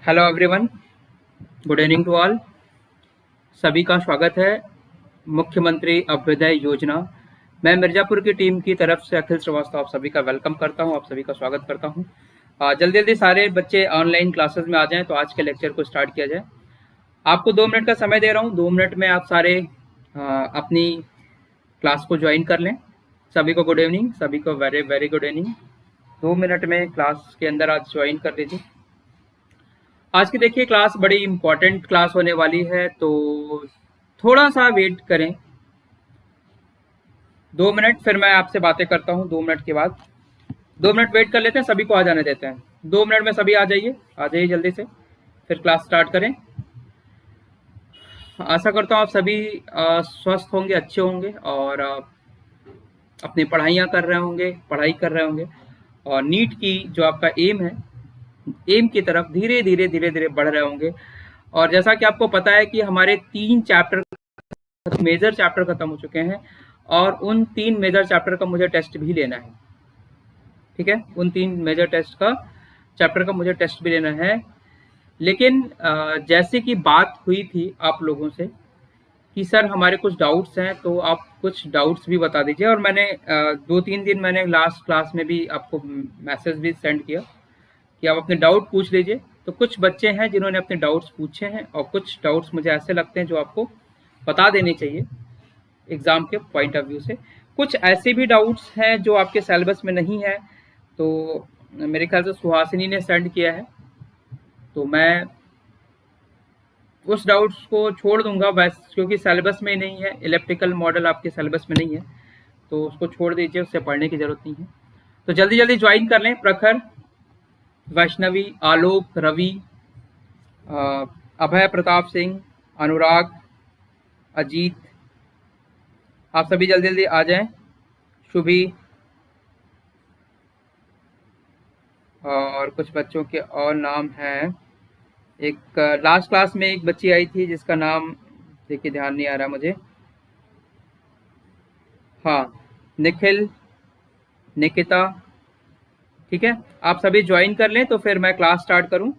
Hello everyone, good evening to all. सभी का स्वागत है मुख्यमंत्री अभ्युदय योजना। मैं मिर्ज़ापुर की टीम की तरफ से अखिल श्रीवास्तव आप सभी का वेलकम करता हूं, आप सभी का स्वागत करता हूं। जल्दी जल्दी सारे बच्चे ऑनलाइन क्लासेस में आ जाएं तो आज के लेक्चर को स्टार्ट किया जाए। आपको 2 मिनट का समय दे रहा हूं, 2 मिनट में आप सारे अपनी क्लास को ज्वाइन कर लें। सभी को गुड इवनिंग, सभी को very very good evening. 2 minute में क्लास के अंदर आज ज्वाइन कर लीजिए। आज की देखिए क्लास बड़ी इम्पोर्टेंट क्लास होने वाली है, तो थोड़ा सा वेट करें। 2 मिनट फिर मैं आपसे बातें करता हूँ। 2 मिनट के बाद 2 मिनट वेट कर लेते हैं, सभी को आ जाने देते हैं। 2 मिनट में सभी आ जाइए जल्दी से, फिर क्लास स्टार्ट करें। आशा करता हूँ आप सभी स्वस्थ होंगे, अच्छे होंगे और अपनी पढ़ाइयाँ कर रहे होंगे, पढ़ाई कर रहे होंगे और नीट की जो आपका एम है, एम की तरफ धीरे धीरे धीरे धीरे बढ़ रहे होंगे। और जैसा कि आपको पता है कि हमारे 3 मेजर चैप्टर खत्म हो चुके हैं और उन 3 मेजर चैप्टर का मुझे टेस्ट भी लेना है। ठीक है, उन 3 मेजर चैप्टर का मुझे टेस्ट भी लेना है। लेकिन जैसे कि बात हुई थी आप लोगों से कि सर हमारे कुछ डाउट्स हैं, तो आप कुछ डाउट्स भी बता दीजिए। और मैंने 2-3 दिन मैंने लास्ट क्लास में भी आपको मैसेज भी सेंड किया कि आप अपने डाउट पूछ लीजिए। तो कुछ बच्चे हैं जिन्होंने अपने डाउट्स पूछे हैं और कुछ डाउट्स मुझे ऐसे लगते हैं जो आपको बता देने चाहिए एग्ज़ाम के पॉइंट ऑफ व्यू से। कुछ ऐसे भी डाउट्स हैं जो आपके सिलेबस में नहीं है, तो मेरे ख्याल से सुहासिनी ने सेंड किया है, तो मैं उस डाउट्स को छोड़ दूंगा बस, क्योंकि सिलेबस में ही नहीं है। इलेक्ट्रिकल मॉडल आपके सिलेबस में नहीं है, तो उसको छोड़ दीजिए, उससे पढ़ने की ज़रूरत नहीं है। तो जल्दी जल्दी ज्वाइन कर लें। प्रखर, वैष्णवी, आलोक, रवि, अभय प्रताप सिंह, अनुराग, अजीत, आप सभी जल्दी जल्दी आ जाएं। शुभी और कुछ बच्चों के और नाम हैं। एक लास्ट क्लास में एक बच्ची आई थी जिसका नाम देखिए ध्यान नहीं आ रहा मुझे। हाँ, निखिल, निकिता। ठीक है, आप सभी ज्वाइन कर लें तो फिर मैं क्लास स्टार्ट करूं।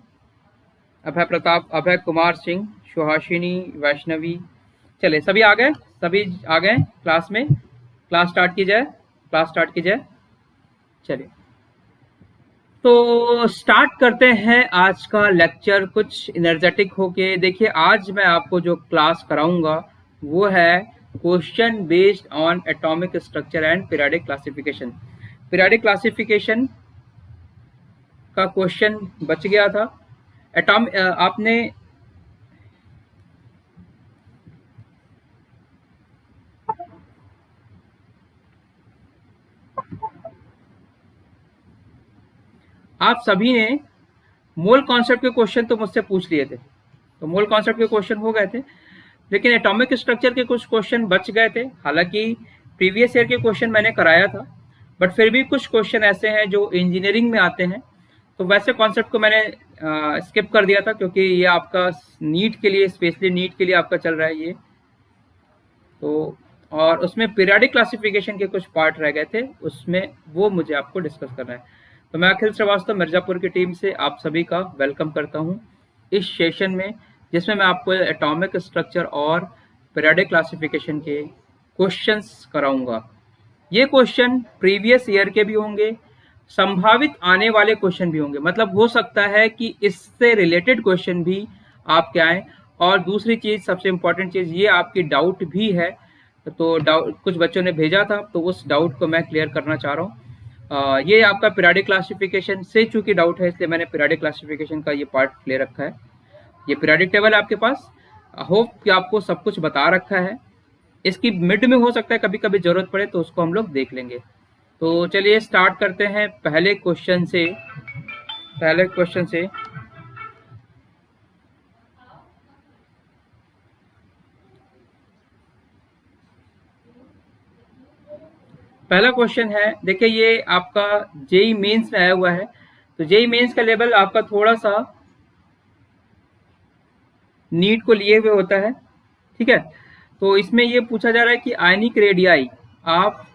अभय प्रताप, अभय कुमार सिंह, सुहासिनी, वैष्णवी, चले सभी आ गए, सभी आ गए क्लास में। क्लास स्टार्ट की जाए, क्लास स्टार्ट की जाए। चलिए, तो स्टार्ट करते हैं आज का लेक्चर कुछ एनर्जेटिक होके। देखिए आज मैं आपको जो क्लास कराऊंगा वो है question based on atomic structure and periodic classification. Periodic classification का क्वेश्चन बच गया था। आपने आप सभी ने मोल कॉन्सेप्ट के क्वेश्चन तो मुझसे पूछ लिए थे, तो मोल कॉन्सेप्ट के क्वेश्चन हो गए थे, लेकिन एटॉमिक स्ट्रक्चर के कुछ क्वेश्चन बच गए थे। हालांकि प्रीवियस ईयर के क्वेश्चन मैंने कराया था, बट फिर भी कुछ क्वेश्चन ऐसे हैं जो इंजीनियरिंग में आते हैं, तो वैसे कॉन्सेप्ट को मैंने स्किप कर दिया था, क्योंकि ये आपका नीट के लिए, स्पेशली नीट के लिए आपका चल रहा है ये। तो और उसमें पीरियोडिक क्लासिफिकेशन के कुछ पार्ट रह गए थे, उसमें वो मुझे आपको डिस्कस करना है। तो मैं अखिल श्रीवास्तव मिर्ज़ापुर की टीम से आप सभी का वेलकम करता हूँ इस सेशन में, जिसमें मैं आपको एटॉमिक स्ट्रक्चर और पीरियोडिक क्लासिफिकेशन के क्वेश्चंस कराऊंगा। ये क्वेश्चन प्रीवियस ईयर के भी होंगे, संभावित आने वाले क्वेश्चन भी होंगे, मतलब हो सकता है कि इससे रिलेटेड क्वेश्चन भी आपके आए। और दूसरी चीज़, सबसे इम्पोर्टेंट चीज़, ये आपकी डाउट भी है, तो डाउट कुछ बच्चों ने भेजा था, तो उस डाउट को मैं क्लियर करना चाह रहा हूँ। ये आपका पीरियोडिक क्लासिफिकेशन से चूंकि डाउट है, इसलिए मैंने पीरियोडिक क्लासिफिकेशन का ये पार्ट ले रखा है। ये पीरियोडिक टेबल है आपके पास, होप कि आपको सब कुछ बता रखा है। इसकी मिड में हो सकता है कभी कभी जरूरत पड़े, तो उसको हम लोग देख लेंगे। तो चलिए स्टार्ट करते हैं पहले क्वेश्चन से। पहले क्वेश्चन से पहला क्वेश्चन है, देखिए ये आपका जेई मेंस में आया हुआ है। तो जेई मेंस का लेवल आपका थोड़ा सा नीट को लिए हुए होता है। ठीक है, तो इसमें ये पूछा जा रहा है कि आयनिक रेडियाई, आप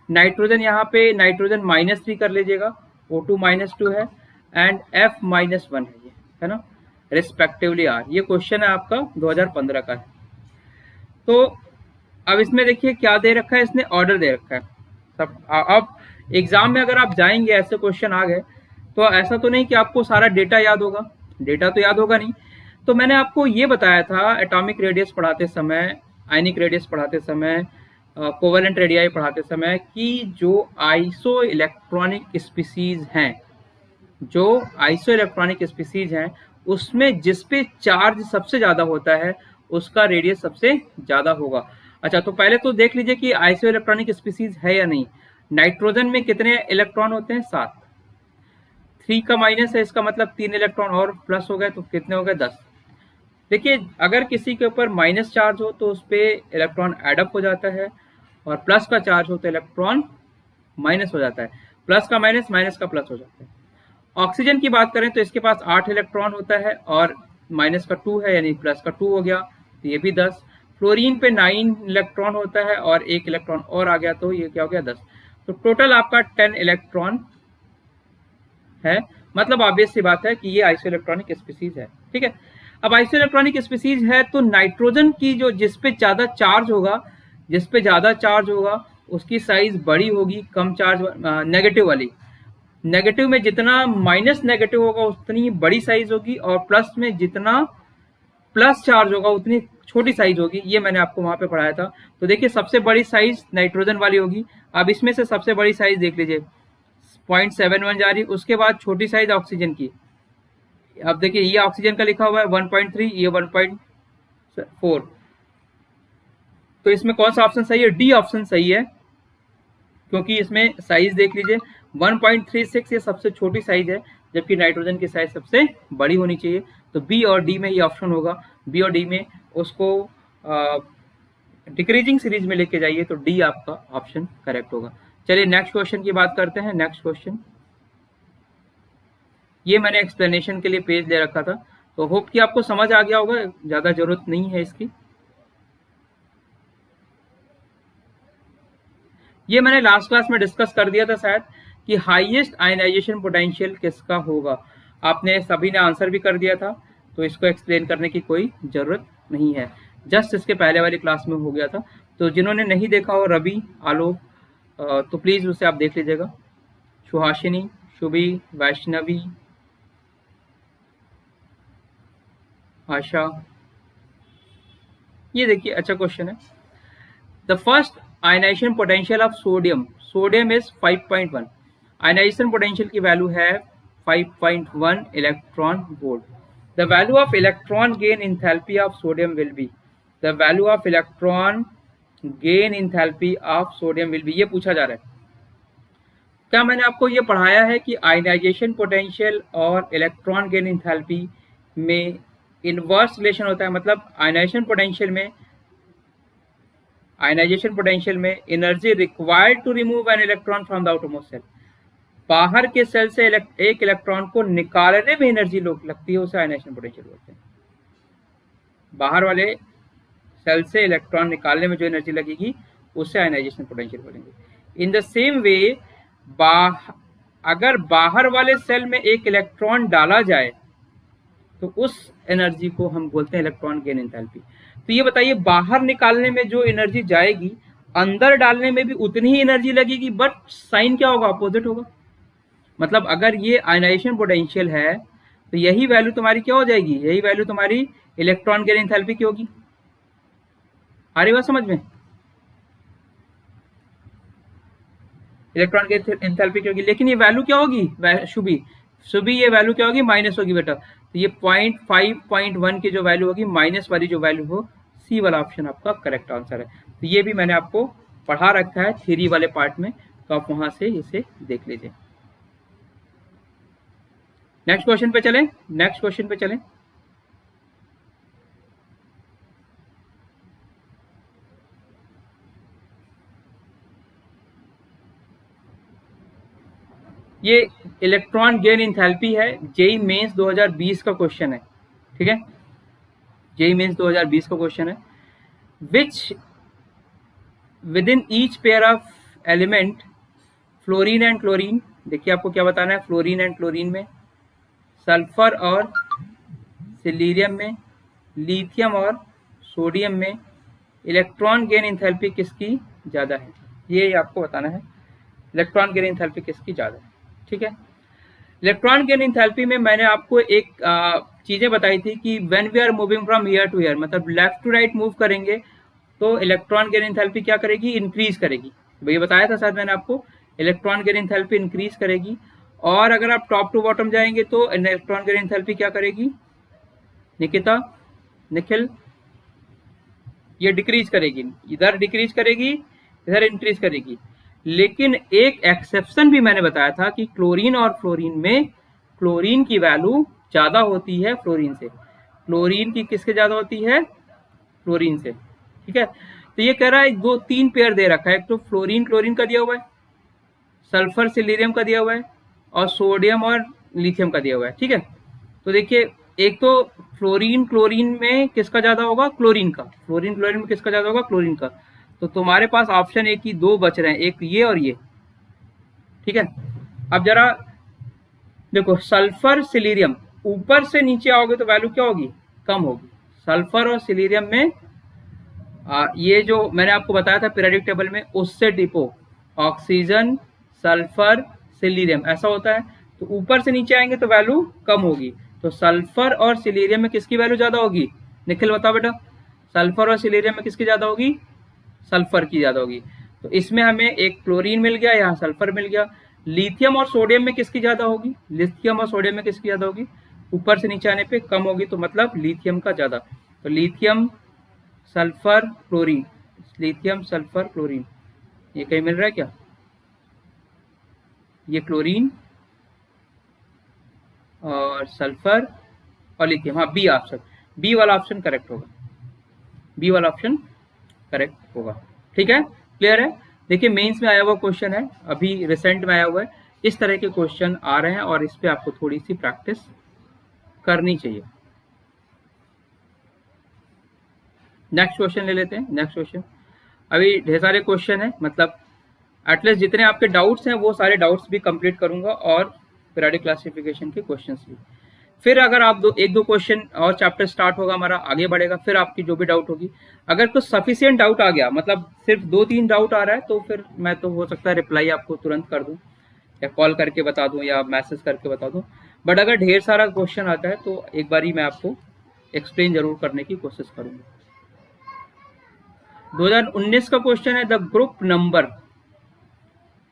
नाइट्रोजन, यहाँ पे नाइट्रोजन -3 कर लीजिएगा, O2 -2 है एंड F -1 है, ये है ना। Respectively are. ये क्वेश्चन है आपका 2015 का है। तो अब इसमें देखिए क्या दे रखा है, इसने ऑर्डर दे रखा है सब। अब एग्जाम में अगर आप जाएंगे ऐसे क्वेश्चन आ गए तो ऐसा तो नहीं कि आपको सारा डेटा याद होगा, डेटा तो याद होगा नहीं। तो मैंने आपको ये बताया था एटॉमिक रेडियस पढ़ाते समय, आयनिक रेडियस पढ़ाते समय, कोवेलेंट रेडियाई पढ़ाते समय कि जो आइसो इलेक्ट्रॉनिक स्पीसीज हैं, जो आइसो इलेक्ट्रॉनिक स्पीसीज हैं उसमें जिस पे चार्ज सबसे ज्यादा होता है उसका रेडियस सबसे ज्यादा होगा। अच्छा, तो पहले तो देख लीजिए कि आइसो इलेक्ट्रॉनिक स्पीसीज है या नहीं। नाइट्रोजन में कितने इलेक्ट्रॉन होते हैं? 7। 3 का माइनस है, इसका मतलब 3 इलेक्ट्रॉन और प्लस हो गए, तो कितने हो गए? 10। देखिए अगर किसी के ऊपर माइनस चार्ज हो तो उस पर इलेक्ट्रॉन एडअप हो जाता है, और प्लस का चार्ज हो तो इलेक्ट्रॉन माइनस हो जाता है। प्लस का माइनस, माइनस का प्लस हो जाता है। ऑक्सीजन की बात करें तो इसके पास 8 इलेक्ट्रॉन होता है और माइनस का 2 है, यानी प्लस का 2 हो गया, तो ये भी 10। फ्लोरीन पे 9 इलेक्ट्रॉन होता है और 1 इलेक्ट्रॉन और आ गया, तो ये क्या हो गया? 10। तो टोटल आपका 10 इलेक्ट्रॉन है। मतलब ऑब्वियस सी बात है कि ये आइसो इलेक्ट्रॉनिक स्पीसीज है। ठीक है, अब आइसो इलेक्ट्रॉनिक स्पीसीज है तो नाइट्रोजन की जो जिस पे ज्यादा चार्ज होगा, जिस पे ज्यादा चार्ज होगा उसकी साइज बड़ी होगी, कम चार्ज नेगेटिव वाली। नेगेटिव में जितना माइनस नेगेटिव होगा उतनी बड़ी साइज होगी, और प्लस में जितना प्लस चार्ज होगा उतनी छोटी साइज होगी। ये मैंने आपको वहां पे पढ़ाया था। तो देखिए सबसे बड़ी साइज नाइट्रोजन वाली होगी। अब इसमें से सबसे बड़ी साइज देख लीजिए 0.71 जा रही, उसके बाद छोटी साइज ऑक्सीजन की। अब देखिए ये ऑक्सीजन का लिखा हुआ है 1.3, ये 1.4। तो इसमें कौन सा ऑप्शन सही है? डी ऑप्शन सही है, क्योंकि इसमें साइज देख लीजिए 1.36 ये सबसे छोटी साइज है, जबकि नाइट्रोजन की साइज सबसे बड़ी होनी चाहिए। तो बी और डी में ये ऑप्शन होगा। बी और डी में उसको डिक्रीजिंग सीरीज में लेके जाइए, तो डी आपका ऑप्शन करेक्ट होगा। चलिए नेक्स्ट क्वेश्चन की बात करते हैं। नेक्स्ट क्वेश्चन, ये मैंने एक्सप्लेनेशन के लिए पेज ले रखा था, तो होप कि आपको समझ आ गया होगा, ज्यादा जरूरत नहीं है इसकी। ये मैंने लास्ट क्लास में डिस्कस कर दिया था शायद कि हाईएस्ट आयनाइजेशन पोटेंशियल किसका होगा। आपने सभी ने आंसर भी कर दिया था, तो इसको एक्सप्लेन करने की कोई जरूरत नहीं है, जस्ट इसके पहले वाली क्लास में हो गया था। तो जिन्होंने नहीं देखा हो, रवि, आलोक, तो प्लीज उसे आप देख लीजिएगा। सुहासिनी, शुभी, वैष्णवी, आशा, ये देखिए अच्छा क्वेश्चन है। The first ionization potential of sodium, sodium is 5.1। Ionization potential की वैल्यू है 5.1 electron volt. The value of electron gain enthalpy of sodium will be, the value of electron gain enthalpy of sodium will be, ये पूछा जा रहा है। क्या मैंने आपको ये पढ़ाया है कि आयनाइजेशन पोटेंशियल और इलेक्ट्रॉन गेन इंथैल्पी में इनवर्स रिलेशन होता है? मतलब आयनाइजेशन पोटेंशियल में energy required to remove an electron from the outermost shell, बाहर के सेल से एक इलेक्ट्रॉन को निकालने में एनर्जी लगती है, उसे आयनाइजेशन पोटेंशियल बोलते हैं। बाहर वाले सेल से इलेक्ट्रॉन निकालने में जो एनर्जी लगेगी उसे आयनाइजेशन पोटेंशियल बोलेंगे। इन द सेम वे अगर बाहर वाले सेल में एक इलेक्ट्रॉन डाला जाए तो उस एनर्जी को हम बोलते हैं इलेक्ट्रॉन गेन एंथैल्पी। तो ये बताइए, बाहर निकालने में जो एनर्जी जाएगी, अंदर डालने में भी उतनी ही एनर्जी लगेगी, बट साइन क्या होगा? अपोजिट होगा। मतलब अगर ये आयनाइजेशन पोटेंशियल है तो यही वैल्यू तुम्हारी क्या हो जाएगी? यही वैल्यू तुम्हारी इलेक्ट्रॉन गेन एंथैल्पी की होगी। आ रही बात समझ में? इलेक्ट्रॉन गेन एंथैल्पी की होगी, लेकिन ये वैल्यू क्या होगी? शुभी ये वैल्यू क्या होगी? माइनस होगी बेटा। तो ये 0.5.1 की जो वैल्यू होगी, माइनस वाली जो वैल्यू हो, सी वाला ऑप्शन आपका करेक्ट आंसर है। तो ये भी मैंने आपको पढ़ा रखा है थ्योरी वाले पार्ट में, तो आप वहां से इसे देख लीजिए। नेक्स्ट क्वेश्चन पे चलें। नेक्स्ट क्वेश्चन पे चलें। ये इलेक्ट्रॉन गेन इंथैल्पी है, जेई मेंस 2020 का क्वेश्चन है। ठीक है, जेई मेंस 2020 का क्वेश्चन है। Which within each pair of element fluorine and chlorine, देखिए आपको क्या बताना है, फ्लोरीन एंड क्लोरीन में सल्फर और सिलीरियम में, लिथियम और सोडियम में इलेक्ट्रॉन गेन एंथैल्पी किसकी ज़्यादा है, ये आपको बताना है। इलेक्ट्रॉन गेन एंथैल्पी किसकी ज़्यादा है, ठीक है। इलेक्ट्रॉन गेन एंथैल्पी में मैंने आपको एक चीज़ें बताई थी कि when we are moving from year to year, मतलब लेफ्ट टू राइट मूव करेंगे तो इलेक्ट्रॉन गेन एंथैल्पी क्या करेगी, इंक्रीज करेगी। ये बताया था शायद मैंने आपको, इलेक्ट्रॉन गेन एंथैल्पी इंक्रीज करेगी। और अगर आप टॉप टू बॉटम जाएंगे तो इलेक्ट्रॉन गेन एंथैल्पी क्या करेगी निकिता, निखिल, ये डिक्रीज करेगी, इधर डिक्रीज करेगी इधर इंक्रीज करेगी। लेकिन एक एक्सेप्शन भी मैंने बताया था कि क्लोरीन और फ्लोरीन में क्लोरीन की वैल्यू ज्यादा होती है फ्लोरीन से, क्लोरीन की किसके ज्यादा होती है, फ्लोरीन से, ठीक है। तो ये कह रहा है दो तीन पेयर दे रखा है, एक तो फ्लोरीन क्लोरीन का दिया हुआ है, सल्फर सिलीरियम का दिया हुआ है, और सोडियम और लिथियम का दिया हुआ है, ठीक है। तो देखिए एक तो फ्लोरीन क्लोरीन में किसका ज्यादा होगा, क्लोरीन का, फ्लोरीन क्लोरीन में किसका ज्यादा होगा, क्लोरीन का। तो तुम्हारे पास ऑप्शन एक ही दो बच रहे हैं, एक ये और ये, ठीक है। अब जरा देखो सल्फर सिलीरियम, ऊपर से नीचे आओगे तो वैल्यू क्या होगी, कम होगी। सल्फर और सिलीरियम में ये जो मैंने आपको बताया था पीरियोडिक टेबल में, उससे डिपो ऑक्सीजन सल्फर सिलीरियम ऐसा होता है। तो ऊपर से नीचे आएंगे तो वैल्यू कम होगी। तो सल्फर और सिलीरियम में किसकी वैल्यू ज्यादा होगी, निखिल बताओ बेटा, सल्फर और सिलीरियम में किसकी ज्यादा होगी, सल्फर की ज्यादा होगी। तो इसमें हमें एक क्लोरीन मिल गया, यहाँ सल्फर मिल गया। लिथियम और सोडियम में किसकी ज्यादा होगी, लिथियम और सोडियम में किसकी ज्यादा होगी, ऊपर से नीचे आने पे कम होगी, तो मतलब लिथियम का ज्यादा। तो lithium sulphur chlorine, lithium sulphur chlorine, ये कहीं मिल रहा है क्या, ये क्लोरीन और सल्फर और लिथियम, हाँ बी ऑप्शन, बी वाला ऑप्शन करेक्ट होगा, बी वाला ऑप्शन करेक्ट होगा, ठीक है। क्लियर है। देखिए मेंस में आया हुआ क्वेश्चन है, अभी रिसेंट में आया हुआ है, इस तरह के क्वेश्चन आ रहे हैं और इस पे आपको थोड़ी सी प्रैक्टिस करनी चाहिए। नेक्स्ट क्वेश्चन ले लेते हैं। नेक्स्ट क्वेश्चन, अभी ढेर सारे क्वेश्चन है, मतलब एटलीस्ट जितने आपके डाउट्स हैं वो सारे डाउट्स भी कंप्लीट करूंगा और पीरियोडिक क्लासिफिकेशन के क्वेश्चंस भी। फिर अगर आप एक दो क्वेश्चन और चैप्टर स्टार्ट होगा हमारा, आगे बढ़ेगा, फिर आपकी जो भी डाउट होगी, अगर कुछ सफिशिएंट डाउट आ गया, मतलब सिर्फ 2-3 डाउट आ रहा है, तो फिर मैं तो हो सकता है रिप्लाई आपको तुरंत कर दूं या कॉल करके बता दूं या मैसेज करके बता दूं। बट अगर ढेर सारा क्वेश्चन आता है तो एक बार ही मैं आपको एक्सप्लेन जरूर करने की कोशिश करूंगा। 2019 का क्वेश्चन है, the group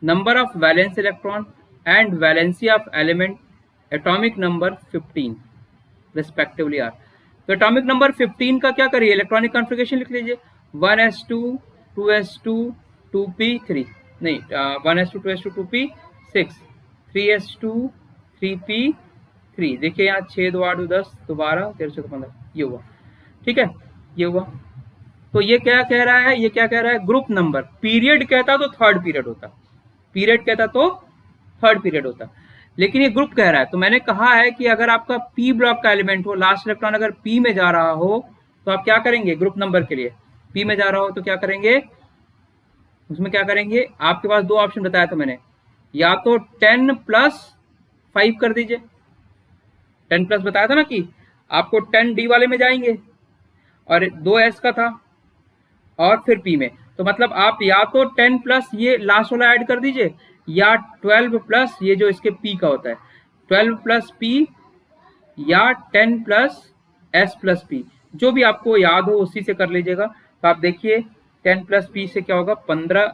number of valence electron and valency of element atomic number 15 respectively are. तो एटॉमिक नंबर 15 का क्या करिए, इलेक्ट्रॉनिक कॉन्फ़िगरेशन लिख लीजिए, 1s2 2s2 2p3, नहीं 1s2 2s2 2p 6 3s2 3p3। देखिए यहाँ 6 2 8 10 12 13 14 15, ये हुआ, ठीक है, ये हुआ। तो ये क्या कह रहा है, ये क्या कह रहा है, ग्रुप नंबर, पीरियड कहता तो थर्ड पीरियड होता, पीरियड कहता तो थर्ड पीरियड होता, लेकिन ये ग्रुप कह रहा है। तो मैंने कहा है कि अगर आपका पी ब्लॉक का एलिमेंट हो, लास्ट इलेक्ट्रॉन अगर पी में जा रहा हो, तो आप क्या करेंगे, ग्रुप नंबर के लिए पी में जा रहा हो तो क्या करेंगे, उसमें क्या करेंगे, आपके पास दो ऑप्शन बताया था मैंने, या तो 10+5 कर दीजिए, 10+ बताया था ना कि आपको 10 डी वाले में जाएंगे और 2s का था और फिर पी में, तो मतलब आप या तो 10+ ये लास्ट वाला ऐड कर दीजिए, या 12+ ये जो इसके पी का होता है 12+p, या 10+s+p, जो भी आपको याद हो उसी से कर लीजिएगा। तो आप देखिए 10+p से क्या होगा 15,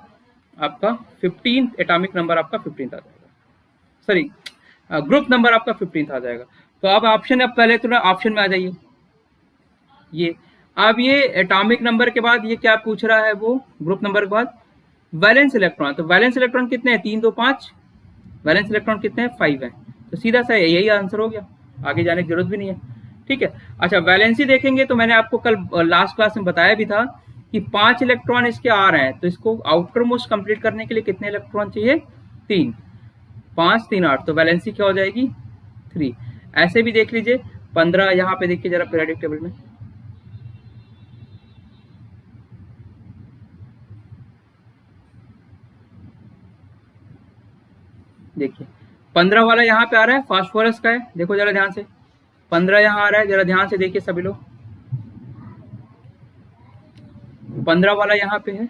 आपका 15 एटॉमिक नंबर आपका 15 आ जाएगा, सॉरी ग्रुप नंबर आपका 15 आ जाएगा। तो अब ऑप्शन, अब पहले तो ना ऑप्शन में आ जाइए, ये अब ये एटॉमिक नंबर के बाद ये क्या पूछ रहा है, वो ग्रुप नंबर के बाद वैलेंस इलेक्ट्रॉन। तो वैलेंस इलेक्ट्रॉन कितने हैं, 3 2 5, वैलेंस इलेक्ट्रॉन कितने हैं, 5 हैं। तो सीधा सा यही आंसर हो गया, आगे जाने की जरूरत भी नहीं है, ठीक है। अच्छा वैलेंसी देखेंगे तो मैंने आपको कल लास्ट क्लास में बताया भी था कि 5 इलेक्ट्रॉन इसके आ रहे हैं, तो इसको आउटर मोस्ट कंप्लीट करने के लिए कितने इलेक्ट्रॉन चाहिए, 3, 5 3 8, तो वैलेंसी क्या हो जाएगी 3। ऐसे भी देख लीजिए 15, यहाँ पे देखिए जरा पीरियोडिक टेबल में, देखिए 15 वाला यहाँ पे आ रहा है, फास्फोरस का है, देखो जरा ध्यान से, 15 यहाँ आ रहा है, जरा ध्यान से देखिए सभी लोग, 15 वाला यहाँ पे है,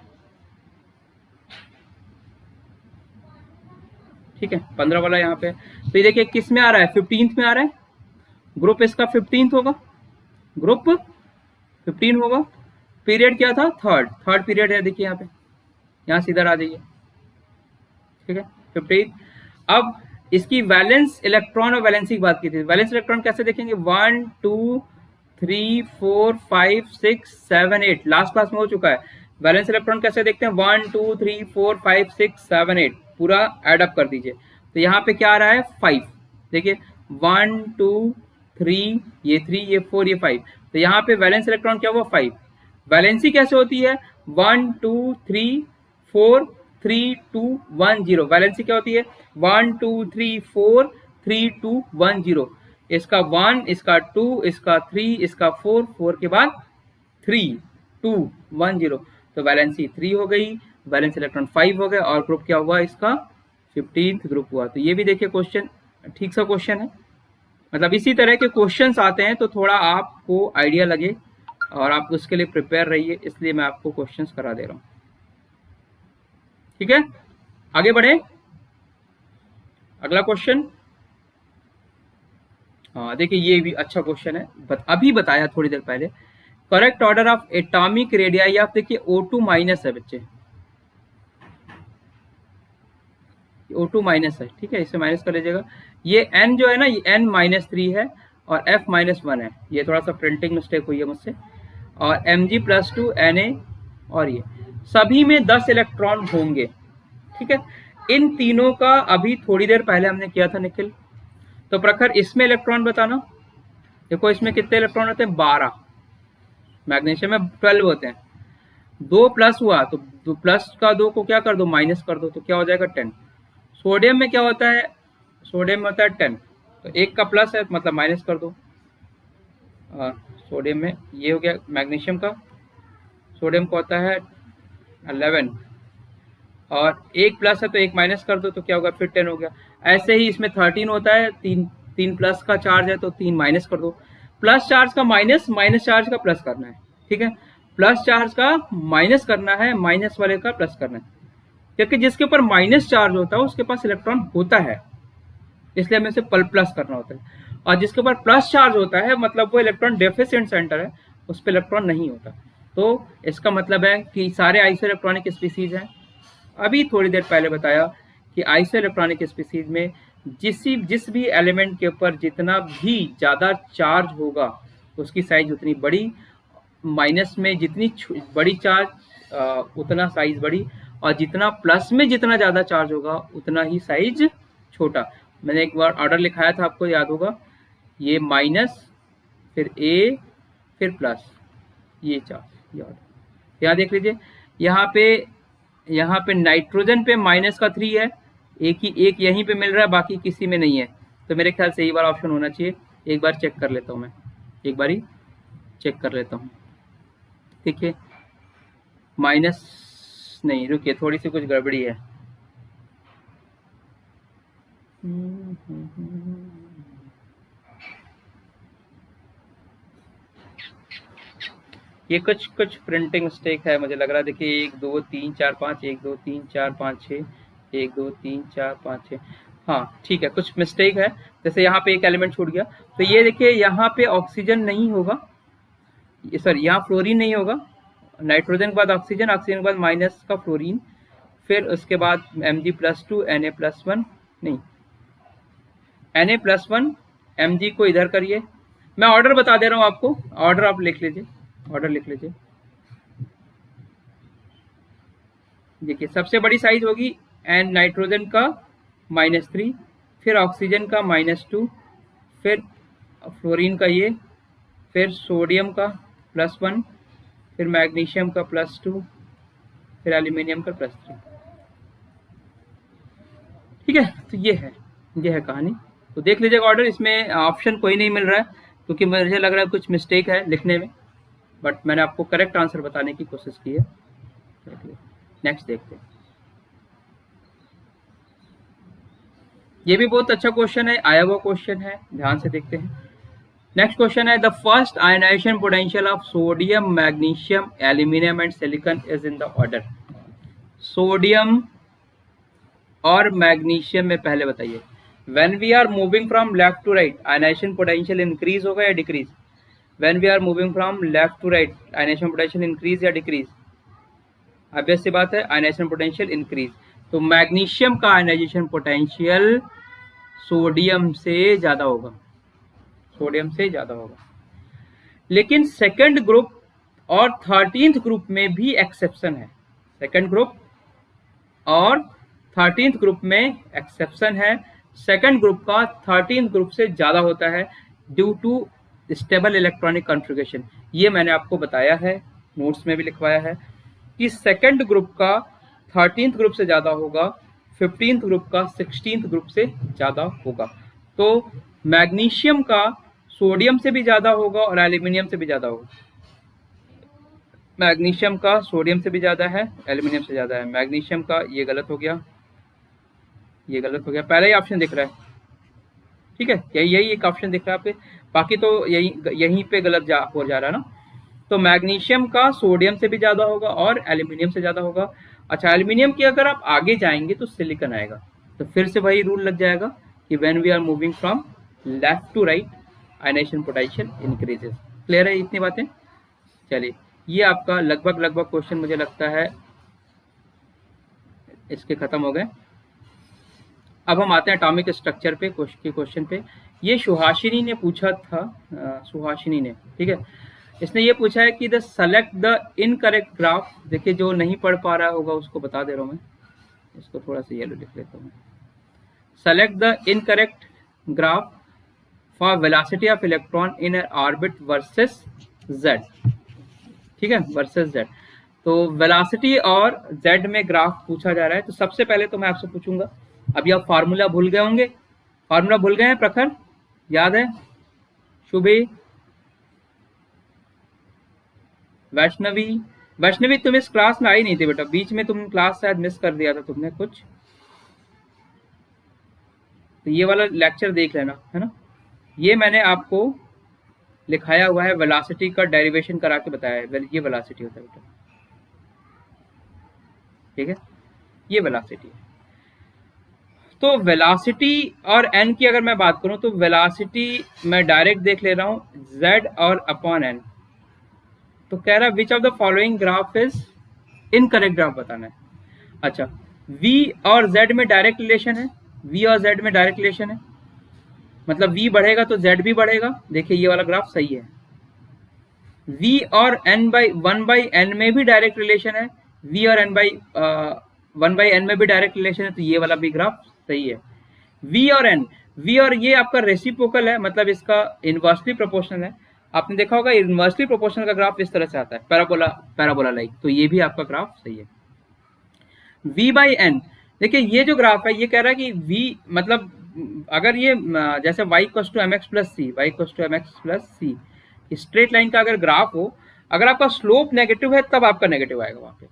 ठीक है, 15 वाला यहाँ पे है। तो ये देखिए किस में आ रहा है, 15th में आ रहा है, ग्रुप इसका 15th होगा, ग्रुप 15 होगा। पीरियड क्या था, थर्ड पीरियड है, देखिए यहाँ पे, यहाँ से इधर आ जाइए, ठीक है, 15। अब इसकी वैलेंस इलेक्ट्रॉन और वैलेंसी की बात की थी। वैलेंस इलेक्ट्रॉन कैसे देखेंगे, 1 2 3 4 5 6 7 8, लास्ट क्लास में हो चुका है। वैलेंस इलेक्ट्रॉन कैसे देखते हैं, 1 2 3 4 5 6 7 8, पूरा एडअप कर दीजिए। तो यहाँ पे क्या आ रहा है, 5, देखिए 1 2 3, ये 3, ये 4, ये 5, तो यहाँ पे वैलेंस इलेक्ट्रॉन क्या हुआ, 5। वैलेंसी कैसे होती है, 1 2 3 4 3 2 1 0, वैलेंसी क्या होती है, 1 2 3 4 3 2 1 0, इसका 1, इसका 2, इसका 3, इसका 4, 4 के बाद 3 2 1 0, तो वैलेंसी 3 हो गई, वैलेंस इलेक्ट्रॉन 5 हो गए, और ग्रुप क्या हुआ इसका, 15th ग्रुप हुआ। तो ये भी देखिए क्वेश्चन ठीक सा क्वेश्चन है, मतलब इसी तरह के क्वेश्चंस आते हैं तो थोड़ा आपको आइडिया लगे और आप उसके लिए प्रिपेयर रहिए, इसलिए मैं आपको क्वेश्चंस करा दे रहा हूँ, ठीक है। आगे बढ़े, अगला क्वेश्चन। हाँ देखिए ये भी अच्छा क्वेश्चन है, अभी बताया थोड़ी देर पहले। Correct order of atomic radii of, देखिए O2 माइनस है बच्चे, O2 माइनस है, ठीक है, इसे माइनस कर लीजिएगा। ये N जो है ना, ये N -3 है और F -1 है, ये थोड़ा सा प्रिंटिंग मिस्टेक हुई है मुझसे, और Mg+2 Na, और ये सभी में 10 इलेक्ट्रॉन होंगे, ठीक है। इन तीनों का अभी थोड़ी देर पहले हमने किया था निखिल, तो प्रखर इसमें इलेक्ट्रॉन बताना। देखो इसमें कितने इलेक्ट्रॉन होते हैं, 12, मैग्नीशियम में 12 होते हैं, 2 प्लस हुआ तो 2 प्लस का 2 को क्या कर दो, माइनस कर दो, तो क्या हो जाएगा 10। सोडियम में क्या होता है, सोडियम में होता है 10, तो एक का प्लस है मतलब माइनस कर दो। सोडियम में ये हो गया, मैग्नीशियम का, सोडियम का होता है 11, और एक प्लस है तो एक माइनस कर दो, तो क्या होगा, फिर 10 हो गया। ऐसे ही इसमें 13 होता है, तीन प्लस का चार्ज है तो 3 माइनस कर दो, प्लस चार्ज का माइनस, माइनस चार्ज का प्लस करना है, ठीक है, प्लस चार्ज का माइनस करना है, माइनस वाले का प्लस करना है, क्योंकि जिसके ऊपर माइनस चार्ज होता है उसके पास इलेक्ट्रॉन होता है, इसलिए हमें उसे प्लस करना होता है, और जिसके ऊपर प्लस चार्ज होता है मतलब वो इलेक्ट्रॉन डेफिशिएंट सेंटर है, उस पर इलेक्ट्रॉन नहीं होता। तो इसका मतलब है कि सारे आइसो इलेक्ट्रॉनिक स्पीसीज हैं। अभी थोड़ी देर पहले बताया कि आइसो इलेक्ट्रॉनिक स्पीसीज में जिस भी एलिमेंट के ऊपर जितना भी ज़्यादा चार्ज होगा उसकी साइज उतनी बड़ी, माइनस में जितनी बड़ी चार्ज उतना साइज बड़ी, और जितना प्लस में जितना ज़्यादा चार्ज होगा उतना ही साइज छोटा। मैंने एक बार ऑर्डर लिखाया था, आपको याद होगा, ये माइनस, फिर ए, फिर प्लस, ये चार्ज, ये ऑर्डर यहाँ देख लीजिए। यहाँ पे नाइट्रोजन पे -3 है, एक यहीं पे मिल रहा है, बाकी किसी में नहीं है, तो मेरे ख्याल से यही वाला ऑप्शन होना चाहिए। एक बार चेक कर लेता हूँ मैं, एक बार ही चेक कर लेता हूँ, देखिए माइनस नहीं, रुकिए थोड़ी सी कुछ गड़बड़ी है, ये कुछ प्रिंटिंग मिस्टेक है मुझे लग रहा है। देखिए 1 2 3 4 5, 1 2 3 4 5 6, 1 2 3 4 5 6, हाँ ठीक है, कुछ मिस्टेक है, जैसे यहाँ पे एक एलिमेंट छूट गया, तो ये देखिए यहाँ पे ऑक्सीजन नहीं होगा, सॉरी यहाँ फ्लोरीन नहीं होगा, नाइट्रोजन के बाद ऑक्सीजन, ऑक्सीजन के बाद माइनस का फ्लोरीन, फिर उसके बाद Mg+2 Na+1, नहीं Na+1 Mg को इधर करिए, मैं ऑर्डर बता दे रहा हूँ आपको, ऑर्डर आप लिख लीजिए, ऑर्डर लिख लीजिए। देखिए सबसे बड़ी साइज होगी एंड नाइट्रोजन का -3, फिर ऑक्सीजन का -2, फिर फ्लोरीन का ये, फिर सोडियम का +1, फिर मैग्नीशियम का +2, फिर एल्यूमिनियम का +3, ठीक है। तो ये है कहानी। तो देख लीजिएगा ऑर्डर, इसमें ऑप्शन कोई नहीं मिल रहा है क्योंकि मुझे लग रहा है कुछ मिस्टेक है लिखने में, बट मैंने आपको करेक्ट आंसर बताने की कोशिश की है। नेक्स्ट देखते हैं, ये भी बहुत अच्छा क्वेश्चन है, आया हुआ क्वेश्चन है, ध्यान से देखते हैं। नेक्स्ट क्वेश्चन है the first ionization potential of sodium, magnesium, aluminium and silicon is in the order. Sodium और मैग्नीशियम में पहले बताइए, when we are moving from left to right ionization potential increase होगा या decrease? When we are moving from left to right ionization potential increase या decrease? Obvious सी बात है, आयनाइजेशन पोटेंशियल इंक्रीज। तो मैग्नीशियम का आयनाइजेशन पोटेंशियल सोडियम से ज्यादा होगा, सोडियम से ज्यादा होगा। लेकिन सेकंड ग्रुप और 13th ग्रुप में भी एक्सेप्शन है, सेकंड ग्रुप और 13th ग्रुप में एक्सेप्शन है। सेकंड ग्रुप का 13th ग्रुप से ज्यादा होता है due to stable electronic configuration. ये मैंने आपको बताया है, नोट्स में भी लिखवाया है कि सेकंड ग्रुप का 13th ग्रुप से ज्यादा होगा, 15th ग्रुप का 16th ग्रुप से ज्यादा होगा। तो मैग्नीशियम का सोडियम से भी ज्यादा होगा और एल्यूमिनियम से भी ज्यादा होगा। मैग्नीशियम का सोडियम से भी ज्यादा है, एल्यूमिनियम से ज्यादा है। मैग्नीशियम का ये गलत हो गया, ये गलत हो गया, पहला ही ऑप्शन दिख रहा है, ठीक है, यही एक ऑप्शन दिख रहा है पे, बाकी तो यहीं पे गलत हो जा रहा है ना। तो मैग्नीशियम का सोडियम से भी ज्यादा होगा और एल्यूमिनियम से ज्यादा होगा। अच्छा, एल्यूमिनियम की अगर आप आगे जाएंगे तो सिलिकॉन आएगा, तो फिर से वही रूल लग जाएगा कि when we are moving from left to right ionization potential increases. Clear है इतनी बातें? चलिए, ये आपका लगभग क्वेश्चन मुझे लगता है इसके खत्म हो गए। अब हम आते हैं एटॉमिक स्ट्रक्चर पे क्वेश्चन पे। ये सुहासिनी ने पूछा था, सुहासिनी ने, ठीक है, इसने ये पूछा है कि the select the incorrect graph. देखिए, जो नहीं पढ़ पा रहा होगा उसको बता दे रहा हूँ मैं, इसको थोड़ा सा येलो लिख लेता हूँ। Select the incorrect graph for velocity of electron in orbit versus Z, ठीक है, वर्सेस जेड। तो वेलोसिटी और जेड में ग्राफ पूछा जा रहा है। तो सबसे पहले तो मैं आपसे पूछूंगा, अभी आप फार्मूला भूल गए होंगे, फार्मूला भूल गए हैं? प्रखर याद है? शुभी, वैष्णवी तुम इस क्लास में आई नहीं थी बेटा, बीच में तुम क्लास शायद मिस कर दिया था तुमने कुछ, तो ये वाला लेक्चर देख लेना, है ना। ये मैंने आपको लिखाया हुआ है, वेलोसिटी का डेरिवेशन करा के बताया है, ये वेलोसिटी होता है बेटा, ठीक है, ये वेलोसिटी है। तो वेलोसिटी और एन की अगर मैं बात करूं तो वेलोसिटी मैं डायरेक्ट देख ले रहा हूं जेड और अपॉन एन। तो कह रहा है which of the following graph is incorrect graph बताना है। अच्छा, v और z में डायरेक्ट रिलेशन है, v और z में डायरेक्ट रिलेशन है, मतलब v बढ़ेगा तो z भी बढ़ेगा। देखिए ये वाला ग्राफ सही है। v और वन बाई एन में भी डायरेक्ट रिलेशन है, v और वन बाई एन में भी डायरेक्ट रिलेशन है, तो ये वाला भी ग्राफ सही है। v और n, v और ये आपका रेसिप्रोकल है, मतलब इसका इनवर्सली प्रोपोर्शनल है। आपने देखा होगा इनवर्सली प्रोपोर्शनल का ग्राफ इस तरह से आता है, पैराबोला लाइक, तो ये भी आपका ग्राफ सही है। v बाई एन, देखिए ये जो ग्राफ है ये कह रहा है कि v मतलब अगर ये जैसे y equals to mx plus C, y equals to mx plus C, straight line का अगर ग्राफ हो, अगर आपका स्लोप नेगेटिव है तब आपका नेगेटिव आएगा वहां पे,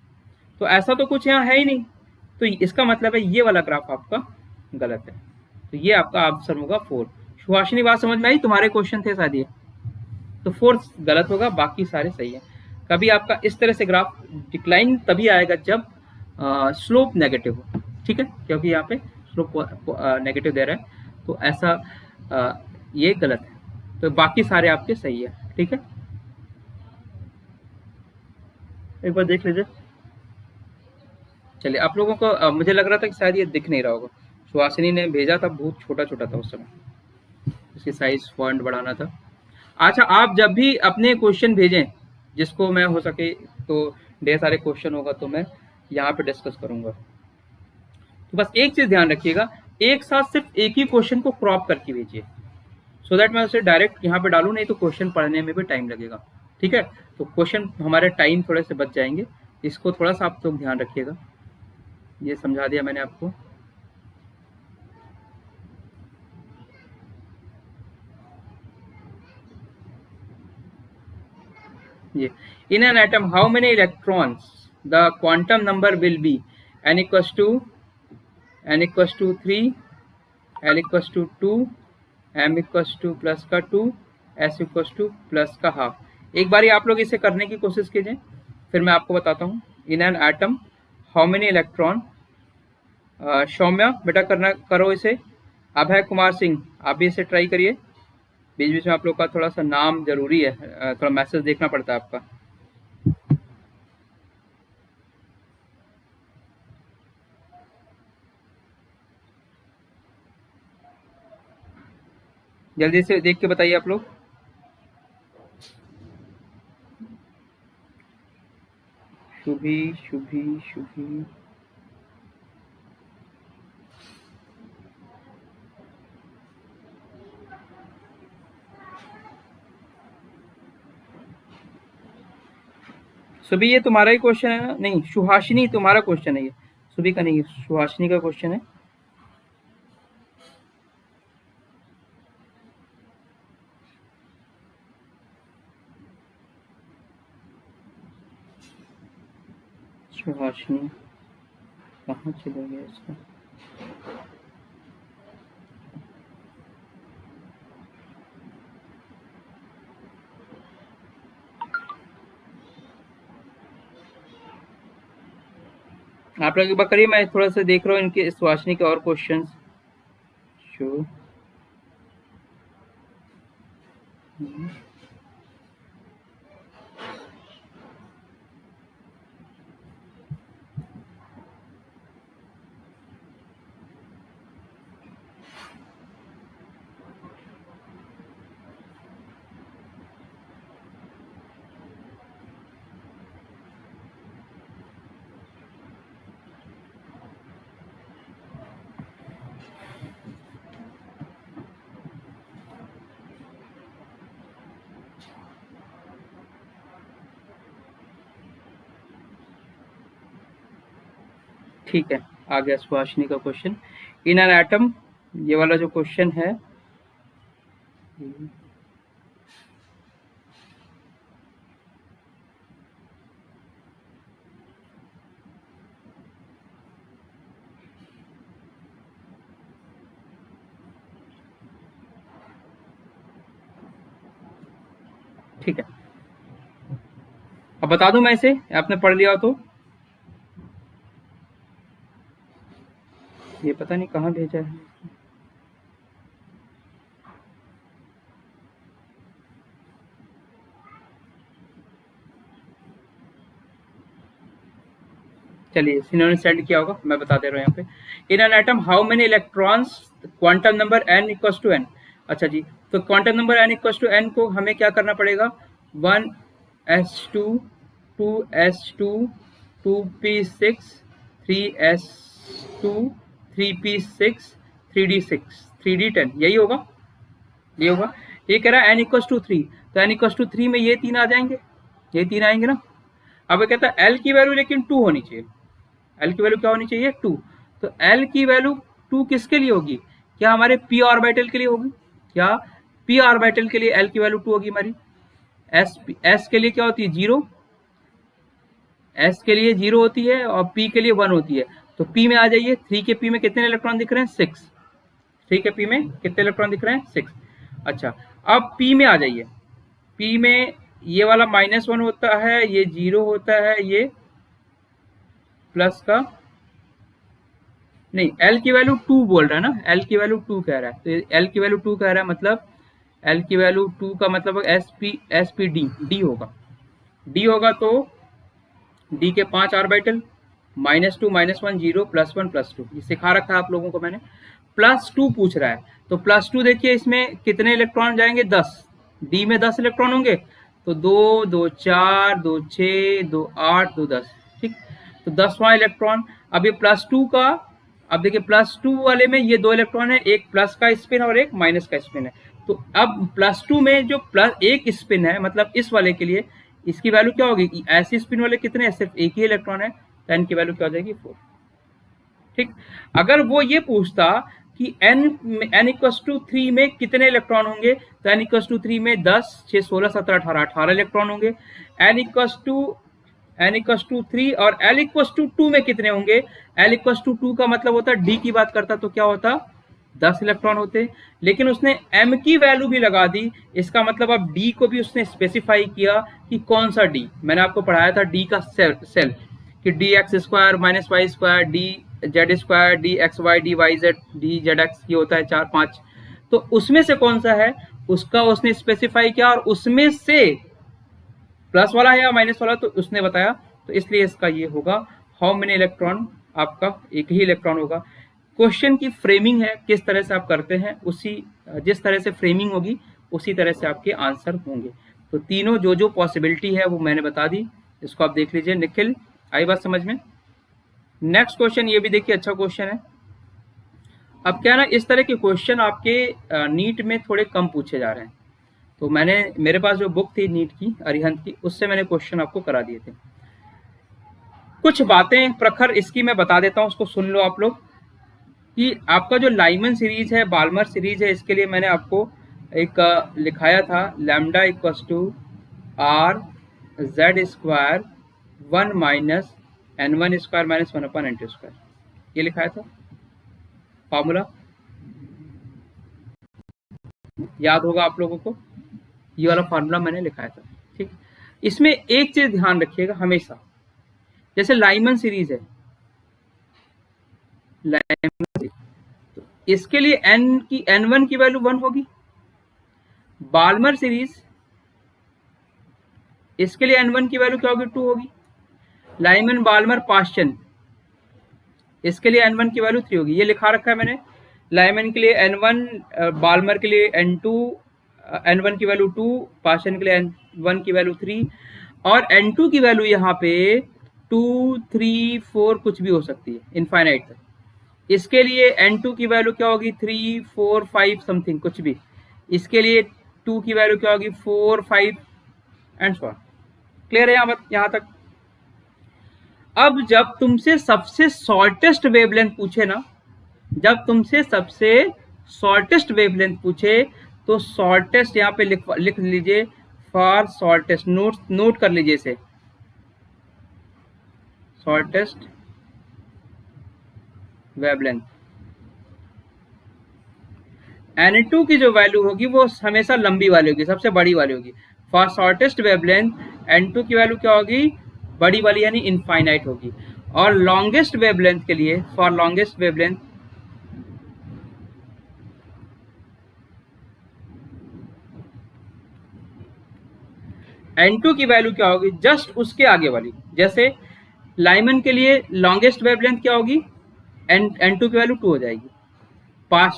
तो ऐसा तो कुछ यहाँ है ही नहीं, तो इसका मतलब है ये वाला ग्राफ आपका गलत है। तो ये आपका आंसर होगा 4। सुहासिनी, बात समझ में आई? तुम्हारे क्वेश्चन थे शायद ये, तो 4 गलत होगा, बाकी सारे सही है। कभी आपका इस तरह से ग्राफ डिक्लाइन तभी आएगा जब स्लोप नेगेटिव हो, ठीक है, क्योंकि यहाँ पे स्लोप नेगेटिव दे रहा है, तो ऐसा ये गलत है। तो बाकी सारे आपके सही है, ठीक है, एक बार देख लीजिए। चलिए, आप लोगों को मुझे लग रहा था कि शायद ये दिख नहीं रहा होगा, सुहासिनी ने भेजा था, बहुत छोटा छोटा था उस समय, इसकी साइज फॉन्ट बढ़ाना था। अच्छा, आप जब भी अपने क्वेश्चन भेजें, जिसको मैं हो सके तो ढेर सारे क्वेश्चन होगा तो मैं यहाँ पे डिस्कस करूंगा, तो बस एक चीज ध्यान रखिएगा, एक साथ सिर्फ एक ही क्वेश्चन को क्रॉप करके भेजिए, सो दैट मैं उसे डायरेक्ट यहाँ पे डालूं, नहीं तो क्वेश्चन पढ़ने में भी टाइम लगेगा, ठीक है। तो क्वेश्चन हमारे टाइम थोड़े से बच जाएंगे, इसको थोड़ा सा आप लोग ध्यान रखिएगा। ये समझा दिया मैंने आपको। ये in an atom how many electrons the quantum number will be? n equals to 3, l equals to 2, m equals to plus का 2, एस इक्वल टू प्लस का हाफ। एक बारी आप लोग इसे करने की कोशिश कीजिए, फिर मैं आपको बताता हूँ। In an atom how many electron. Saumya बेटा करना करो इसे। अभय कुमार सिंह आप भी इसे ट्राई करिए। बीच बीच में आप लोग का थोड़ा सा नाम जरूरी है, थोड़ा मैसेज देखना पड़ता है आपका। जल्दी से देख के बताइए आप लोग। शुभी शुभी शुभी सुभी, ये तुम्हारा ही क्वेश्चन है ना? नहीं, सुहासिनी तुम्हारा क्वेश्चन है ये, सुभी का नहीं, सुहासिनी का क्वेश्चन है। सुहासिनी कहाँ चले गया इसका? आप लोग एक बार करिए, मैं थोड़ा सा देख रहा हूँ इनके सुहासिनी के और क्वेश्चंस। शो ठीक है, आ गया सुहासिनी का क्वेश्चन। इन एन एटम, ये वाला जो क्वेश्चन है, ठीक है, अब बता दूं मैं इसे, आपने पढ़ लिया हो तो। ये पता नहीं कहाँ भेजा है। चलिए, इन्होंने सेंड किया होगा, मैं बता दे रहा हूँ यहाँ पे। In an atom how many electrons, quantum number n equals to n। अच्छा जी, तो quantum number n equals to n को हमें क्या करना पड़ेगा? 1s2 2s2 2p6 3s2 3p6 3d6 3d10, यही होगा, ये होगा। ये कह रहा है n इक्वल्स टू 3, तो n इक्वल्स टू 3 में ये तीन आ जाएंगे, ये तीन आएंगे ना। अब ये कहता है l की वैल्यू लेकिन 2 होनी चाहिए। एल की वैल्यू क्या होनी चाहिए? 2। तो एल की वैल्यू 2 किसके लिए होगी? क्या हमारे पी ऑर्बिटल के लिए होगी? क्या पी ऑर्बिटल के लिए एल की वैल्यू 2 होगी हमारी? एस के लिए क्या होती है? 0। एस के लिए 0 होती है और पी के लिए 1 होती है। तो पी में आ जाइए। 3 के पी में कितने इलेक्ट्रॉन दिख रहे हैं? 6। 3 के पी में कितने इलेक्ट्रॉन दिख रहे हैं? 6। अच्छा, अब पी में आ जाइए। पी में ये वाला -1 होता है, ये 0 होता है, ये प्लस का नहीं, एल की वैल्यू 2 बोल रहा है ना, एल की वैल्यू 2 कह रहा है, तो एल की वैल्यू 2 कह रहा है, मतलब एल की वैल्यू 2 का मतलब एस पी डी होगा। डी होगा तो डी के 5 ऑर्बिटल, -2 -1 0 +1 +2, ये सिखा रखा है आप लोगों को मैंने। +2 पूछ रहा है, तो +2 देखिए इसमें कितने इलेक्ट्रॉन जाएंगे? 10। डी में 10 इलेक्ट्रॉन होंगे, तो 2 2 4 2 6 2 8 2 10, ठीक। तो 10वां इलेक्ट्रॉन। अब ये +2 का, अब देखिए +2 वाले में ये 2 इलेक्ट्रॉन है, एक प्लस का स्पिन और एक माइनस का स्पिन है। तो अब +2 में जो प्लस एक स्पिन है, मतलब इस वाले के लिए इसकी वैल्यू क्या होगी? ऐसे स्पिन वाले कितने हैं? सिर्फ एक ही इलेक्ट्रॉन है, तो n की वैल्यू क्या हो जाएगी? 4, ठीक। अगर वो ये पूछता कि n इक्वल्स टू 3 में कितने इलेक्ट्रॉन होंगे, तो n इक्वल्स टू 3 में 10 6 16 17 18 इलेक्ट्रॉन होंगे। n इक्वल्स टू 3 और l इक्वल्स टू 2 में कितने होंगे? l इक्वल्स टू 2 का मतलब होता है, d की बात करता तो क्या होता? 10 इलेक्ट्रॉन होते, लेकिन उसने m की वैल्यू भी लगा दी। इसका मतलब अब d को भी उसने स्पेसिफाई किया कि कौन सा d। मैंने आपको पढ़ाया था d का सेल कि D X square minus Y square D Z square D X Y D Y Z D Z X, ये होता है 4 5। तो उसमें से कौन सा है उसका उसने स्पेसिफाई किया, और उसमें से प्लस वाला है या माइनस वाला तो उसने बताया। तो इसलिए इसका ये होगा हाउ मेनी इलेक्ट्रॉन, आपका एक ही इलेक्ट्रॉन होगा। क्वेश्चन की फ्रेमिंग है, किस तरह से आप करते हैं, उसी जिस तरह से फ्रेमिंग होगी उसी तरह से आपके आंसर होंगे। तो तीनों जो जो पॉसिबिलिटी है वो मैंने बता दी, इसको आप देख लीजिए। निखिल, आई बात समझ में? नेक्स्ट क्वेश्चन ये भी देखिए, अच्छा क्वेश्चन है। अब क्या ना, इस तरह के क्वेश्चन आपके नीट में थोड़े कम पूछे जा रहे हैं। तो मेरे पास जो बुक थी नीट की अरिहंत की, उससे मैंने क्वेश्चन आपको करा दिए थे। कुछ बातें प्रखर इसकी मैं बता देता हूँ, उसको सुन लो आप लोग। कि आपका जो लाइमन सीरीज है, बाल्मर सीरीज है, इसके लिए मैंने आपको एक लिखाया था lambda equals to R Z square 1 minus n1 square minus 1 upon n2 स्क्वायर, ये लिखाया था फॉर्मूला, याद होगा आप लोगों को। ये वाला फार्मूला मैंने लिखाया था, ठीक। इसमें एक चीज ध्यान रखिएगा हमेशा, जैसे लाइमन सीरीज है, लाइमन सीरीज, तो इसके लिए n1 की वैल्यू 1 होगी। बाल्मर सीरीज, इसके लिए n1 की वैल्यू क्या होगी, 2 होगी। लाइमन बाल्मर पाश्चन, इसके लिए n1 की वैल्यू 3 होगी। ये लिखा रखा है मैंने, लाइमन के लिए n1, बाल्मर के लिए n2, n1 की वैल्यू 2, पाश्चन के लिए n1 की वैल्यू 3, और n2 की वैल्यू यहाँ पे 2 3 4 कुछ भी हो सकती है, इनफाइनाइट तक। इसके लिए n2 की वैल्यू क्या होगी, 3 4 5 समथिंग कुछ भी। इसके लिए 2 की वैल्यू क्या होगी, 4 5 एंड सो ऑन। क्लियर है यहाँ तक? अब जब तुमसे सबसे शॉर्टेस्ट वेवलेंथ पूछे ना, जब तुमसे सबसे शॉर्टेस्ट वेवलेंथ पूछे, तो शॉर्टेस्ट यहाँ पे लिख लीजिए, फॉर शॉर्टेस्ट, नोट कर लीजिए इसे, शॉर्टेस्ट वेवलेंथ। n2 की जो वैल्यू होगी वो हमेशा लंबी वाली होगी, सबसे बड़ी वाली होगी। फॉर शॉर्टेस्ट वेवलेंथ n2 की वैल्यू क्या होगी, बड़ी वाली यानी इनफाइनाइट होगी। और लॉन्गेस्ट वेवलेंथ के लिए, फॉर लॉन्गेस्ट वेवलेंथ, n2 की वैल्यू क्या होगी, जस्ट उसके आगे वाली। जैसे लाइमन के लिए लॉन्गेस्ट वेवलेंथ क्या होगी, n2 की वैल्यू 2 हो जाएगी।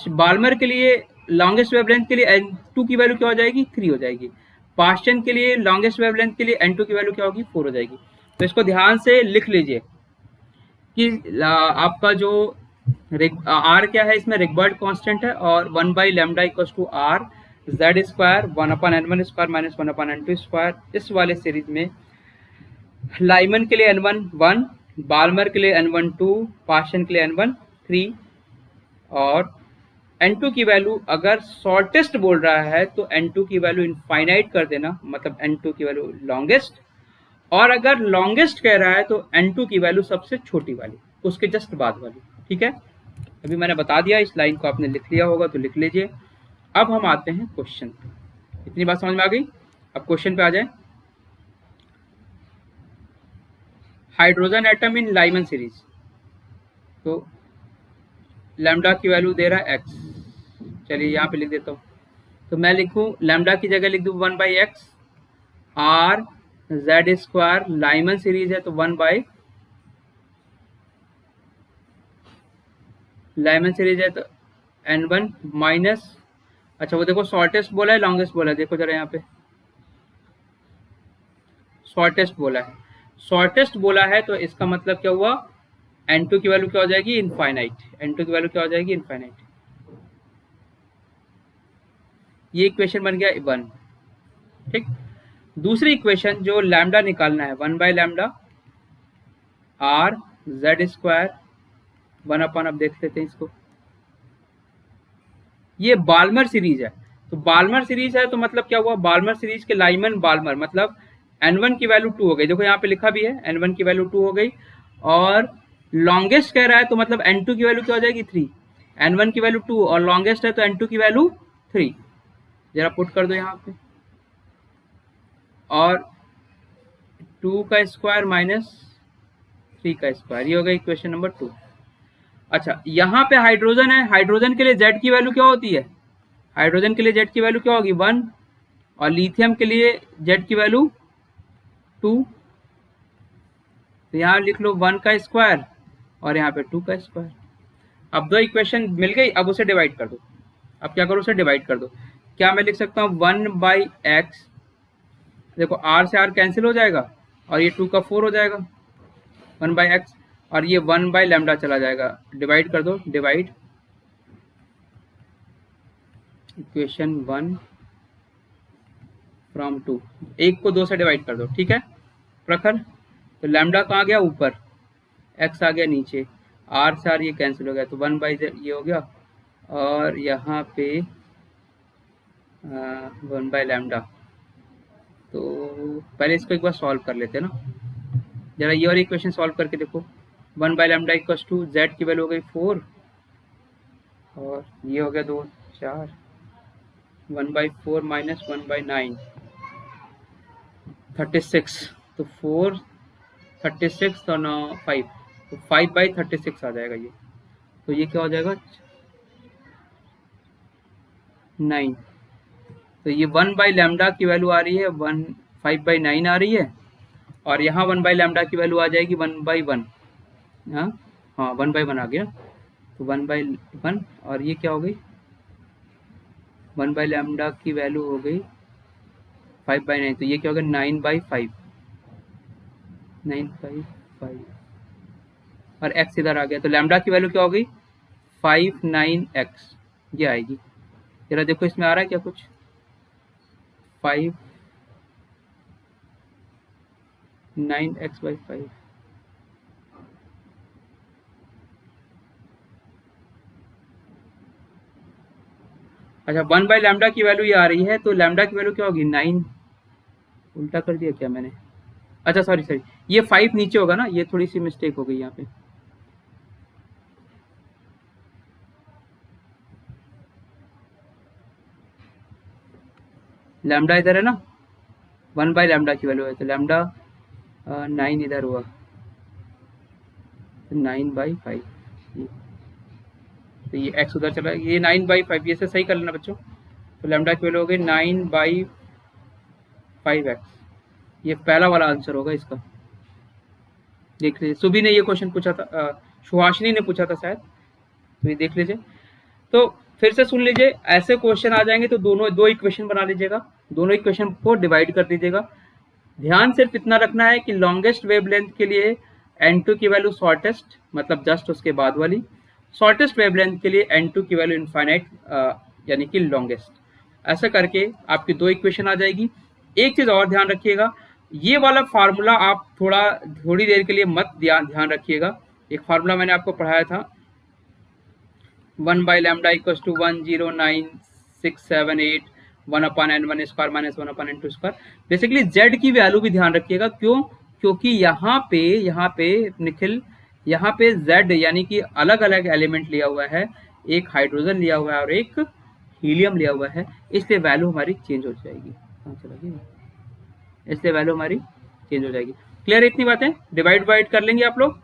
बाल्मर के लिए लॉन्गेस्ट वेवलेंथ के लिए n2 की वैल्यू क्या हो जाएगी, 3 हो जाएगी। पाश्चन के लिए लॉन्गेस्ट वेवलेंथ के लिए n2 की वैल्यू क्या होगी, 4 हो जाएगी। तो इसको ध्यान से लिख लीजिए कि आपका जो r क्या है, इसमें रिक्वायर्ड कांस्टेंट है, और 1 by lambda equals to r Z square 1 upon n1 square minus 1 upon n2 square. इस वाले सीरीज में लाइमन के लिए n1 1, बाल्मर के लिए n1 2, पाश्चन के लिए n1 3, और n2 की वैल्यू अगर शॉर्टेस्ट बोल रहा है तो n2 की वैल्यू इनफाइनाइट कर देना, मतलब n2 की वैल्यू लॉन्गेस्ट। और अगर लॉन्गेस्ट कह रहा है तो n2 की वैल्यू सबसे छोटी वाली, उसके जस्ट बाद वाली, ठीक है। अभी मैंने बता दिया, इस लाइन को आपने लिख लिया होगा तो लिख लीजिए। अब हम आते हैं क्वेश्चन पे। इतनी बात समझ में आ गई? अब क्वेश्चन पे आ जाए। Hydrogen atom in Lyman series, तो लैम्डा की वैल्यू दे रहा है x, चलिए यहाँ पे लिख देता हूँ। तो मैं लिखूँ लैम्डा की जगह लिख दूँ 1 by x, are Z square, Lyman series है तो 1 बाई, लाइमन सीरीज है तो n1 माइनस, अच्छा वो देखो शॉर्टेस्ट बोला है लॉन्गेस्ट बोला है, देखो जरा यहाँ पे शॉर्टेस्ट बोला है, शॉर्टेस्ट बोला है तो इसका मतलब क्या हुआ, n2 की वैल्यू क्या हो जाएगी, इनफाइनाइट। n2 की वैल्यू क्या हो जाएगी, इनफाइनाइट। ये इक्वेशन बन गया 1, ठीक। दूसरी इक्वेशन जो लैम्डा निकालना है, 1 by lambda are Z square 1 अपन, अब देख लेते हैं इसको। ये बाल्मर सीरीज है, तो बाल्मर सीरीज है तो मतलब क्या हुआ, बाल्मर सीरीज के लाइमन बाल्मर, मतलब n1 की वैल्यू 2 हो गई, देखो यहाँ पे लिखा भी है n1 की वैल्यू 2 हो गई। और लॉन्गेस्ट कह रहा है तो मतलब n2 की वैल्यू क्या हो जाएगी, 3। n1 की वैल्यू 2 और लॉन्गेस्ट है तो n2 की वैल्यू 3, जरा पुट कर दो यहाँ पे, और 2 का स्क्वायर माइनस 3 का स्क्वायर, ये हो गया इक्वेशन नंबर 2। अच्छा, यहाँ पे हाइड्रोजन है, हाइड्रोजन के लिए z की वैल्यू क्या होती है, हाइड्रोजन के लिए z की वैल्यू क्या होगी 1, और लिथियम के लिए z की वैल्यू 2, तो यहाँ लिख लो 1 का स्क्वायर और यहाँ पे 2 का स्क्वायर। अब दो इक्वेशन मिल गई, अब उसे डिवाइड कर दो। अब क्या करो, उसे डिवाइड कर दो। क्या मैं लिख सकता हूँ 1/x, देखो r से r कैंसिल हो जाएगा और ये 2 का 4 हो जाएगा, 1/x, और ये 1/λ चला जाएगा, डिवाइड कर दो, डिवाइड इक्वेशन 1 फ्रॉम 2, 1 को 2 से डिवाइड कर दो, ठीक है प्रखर। तो लैम्डा कहाँ गया ऊपर, x आ गया नीचे, r से r ये कैंसिल हो गया, तो 1/z ये हो गया, और यहाँ पे 1/λ। तो पहले इसको एक बार सॉल्व कर लेते हैं ना, जरा ये और इक्वेशन सॉल्व करके देखो। 1/λ इक्वल्स टू z की वैल्यू हो गई 4 और ये हो गया 2 4, 1/4 माइनस 1/9 36, तो 4 36 और 9 5, तो 5/36 आ जाएगा ये, तो ये क्या हो जाएगा 9। तो ये 1/λ की वैल्यू आ रही है 5/9 आ रही है, और यहाँ 1/λ की वैल्यू आ जाएगी 1/1, हाँ 1/1 आ गया, तो 1/1, और ये क्या हो गई 1/λ की वैल्यू हो गई 5/9, तो ये क्या हो गया 9/5, 9/5, और x इधर आ गया, तो लैम्डा की वैल्यू क्या हो गई 59x, ये आएगी। जरा देखो इसमें आ रहा है क्या कुछ, 9x/5, अच्छा 1/λ की वैल्यू ये आ रही है, तो लैम्डा की वैल्यू क्या होगी 9, उल्टा कर दिया क्या मैंने, अच्छा सॉरी ये 5 नीचे होगा ना, ये थोड़ी सी मिस्टेक हो गई यहाँ पे, लैम्डा इधर है ना, 1/λ की वैल्यू है, तो लैम्डा 9 इधर हुआ, 9/5, तो ये x उधर चला, ये 9/5, ये से सही कर लेना बच्चों, तो लैम्डा की वैल्यू हो गई 9/5x, ये पहला वाला आंसर होगा इसका। देख लीजिए, सुबी ने ये क्वेश्चन पूछा था, सुहासिनी ने पूछा था शायद, तो ये देख लीजिए। तो फिर से सुन लीजिए, ऐसे क्वेश्चन आ जाएंगे तो दो इक्वेशन बना लीजिएगा, दोनों इक्वेशन को डिवाइड कर दीजिएगा। ध्यान सिर्फ इतना रखना है कि लॉन्गेस्ट वेवलेंथ के लिए n2 की वैल्यू शॉर्टेस्ट, मतलब जस्ट उसके बाद वाली, शॉर्टेस्ट वेवलेंथ के लिए n2 की वैल्यू इनफाइनाइट, यानी कि लॉन्गेस्ट। ऐसा करके आपकी दो इक्वेशन आ जाएगी। एक चीज और ध्यान रखिएगा, ये वाला फार्मूला आप थोड़ी देर के लिए मत ध्यान रखिएगा। एक फार्मूला मैंने आपको पढ़ाया था, 1/λ equals to 109,678 1/n1 square minus 1/n2 square. Basically z की वैल्यू भी ध्यान रखिएगा, क्यों, क्योंकि यहाँ पे निखिल, यहाँ पे z यानी कि अलग अलग एलिमेंट लिया हुआ है, एक हाइड्रोजन लिया हुआ है और एक हीलियम लिया हुआ है, इसलिए वैल्यू हमारी चेंज हो जाएगी। कहाँ चला गया, इसलिए वैल्यू हमारी चेंज हो जाएगी। क्लियर है इतनी बातें, डिवाइड कर लेंगे आप लोग।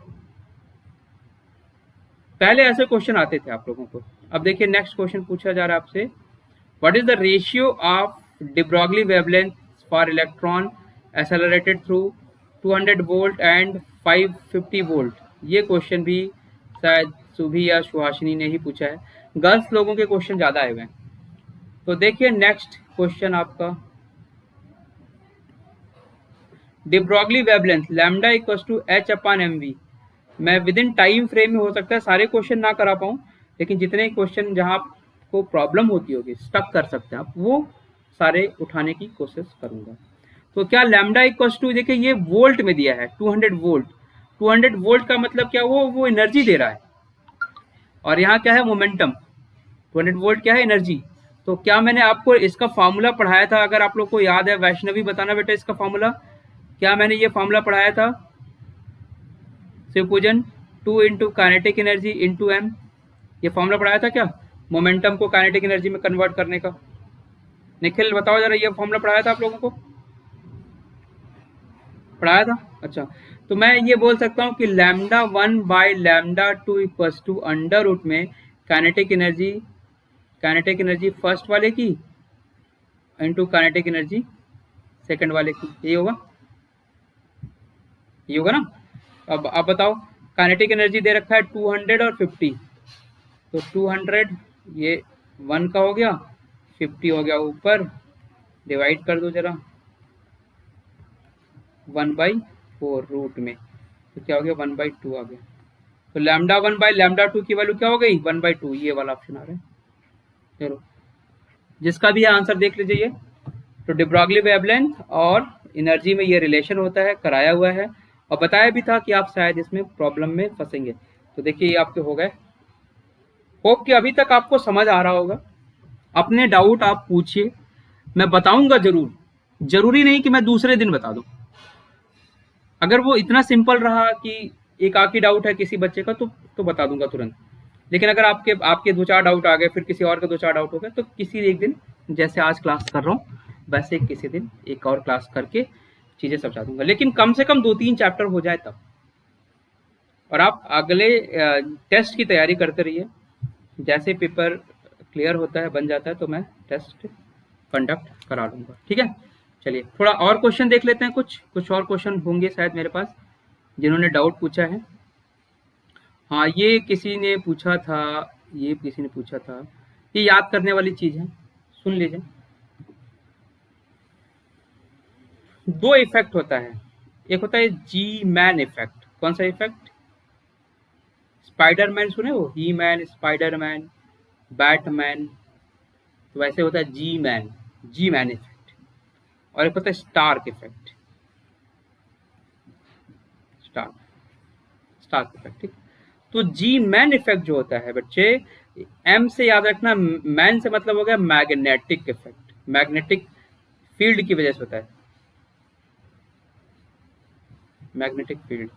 पहले ऐसे क्वेश्चन आते थे आप लोगों को। अब देखिए नेक्स्ट क्वेश्चन पूछा जा रहा है आपसे, what is the ratio of de Broglie wavelength for electron accelerated through 200 volt and 550 volt. ये क्वेश्चन भी शायद सुभी या सुहासिनी ने ही पूछा है, गर्ल्स लोगों के क्वेश्चन ज्यादा आए हुए हैं। तो देखिए नेक्स्ट क्वेश्चन आपका, de Broglie wavelength lambda equals to h/mv। मैं विद इन टाइम फ्रेम में, हो सकता है सारे क्वेश्चन ना करा पाऊँ, लेकिन जितने क्वेश्चन जहां आपको प्रॉब्लम होती होगी, स्टक कर सकते हैं आप, वो सारे उठाने की कोशिश करूंगा। तो क्या लैम्डा इक्वल्स टू, देखिए ये वोल्ट में दिया है 200 वोल्ट, 200 वोल्ट का मतलब क्या, वो एनर्जी दे रहा है, और यहाँ क्या है मोमेंटम, 200 वोल्ट क्या है एनर्जी। तो क्या मैंने आपको इसका फॉर्मूला पढ़ाया था, अगर आप लोग को याद है, वैष्णवी बताना बेटा इसका फॉर्मूला, क्या मैंने ये फॉर्मूला पढ़ाया था, Shivpujan, 2 into kinetic energy into m, ये फॉर्मूला पढ़ाया था क्या, मोमेंटम को काइनेटिक एनर्जी में कन्वर्ट करने का? निखिल बताओ जरा, ये फॉर्मूला पढ़ाया था आप लोगों को? पढ़ाया था। अच्छा, तो मैं ये बोल सकता हूँ कि lambda 1 by lambda 2 equals to under root में काइनेटिक एनर्जी फर्स्ट वाले की इंटू काइनेटिक एनर्जी सेकंड वाले की। ये होगा ना? अब बताओ, काइनेटिक एनर्जी दे रखा है 200 और 50, तो 200 ये 1 का हो गया, 50 हो गया ऊपर, डिवाइड कर दो जरा 1/4 रूट में, तो क्या हो गया 1/2 आ गया। तो लैम्डा 1 बाई लैम्डा 2 की वैल्यू क्या हो गई 1/2, ये वाला ऑप्शन आ रहा है। चलो जिसका भी आंसर देख लीजिए। तो डी ब्रॉगली वेवलेंथ और एनर्जी में ये रिलेशन होता है, कराया हुआ है और बताया भी था कि आप शायद इसमें प्रॉब्लम में फंसेंगे। तो देखिए ये आपके हो गए। होप कि अभी तक आपको समझ आ रहा होगा। अपने डाउट आप पूछिए, मैं बताऊंगा जरूर, जरूरी नहीं कि मैं दूसरे दिन बता दूं। अगर वो इतना सिंपल रहा कि एक आखिरी डाउट है किसी बच्चे का तो बता दूंगा तुरंत। लेकिन अगर आपके 2-4 डाउट आ गए, फिर किसी और का 2-4 डाउट हो गए, तो किसी एक दिन, जैसे आज क्लास कर रहा हूँ वैसे किसी दिन एक और क्लास करके चीजें समझा दूंगा। लेकिन कम से कम 2-3 चैप्टर हो जाए तब, और आप अगले टेस्ट की तैयारी करते रहिए। जैसे पेपर क्लियर होता है, बन जाता है, तो मैं टेस्ट कंडक्ट करा लूंगा। ठीक है, चलिए थोड़ा और क्वेश्चन देख लेते हैं। कुछ और क्वेश्चन होंगे शायद मेरे पास जिन्होंने डाउट पूछा है। हाँ, ये किसी ने पूछा था, ये याद करने वाली चीज है, सुन लीजिए। 2 इफेक्ट होता है, एक होता है जी मैन इफेक्ट। कौन सा इफेक्ट? स्पाइडरमैन सुने हो, ही मैन, स्पाइडरमैन, बैटमैन, तो वैसे होता है जी मैन इफेक्ट। और एक होता है स्टार्क इफेक्ट, स्टार्क इफेक्ट। ठीक, तो जी मैन इफेक्ट जो होता है बच्चे, एम से याद रखना, मैन से मतलब हो गया मैग्नेटिक इफेक्ट, मैग्नेटिक फील्ड की वजह से होता है, मैग्नेटिक फील्ड।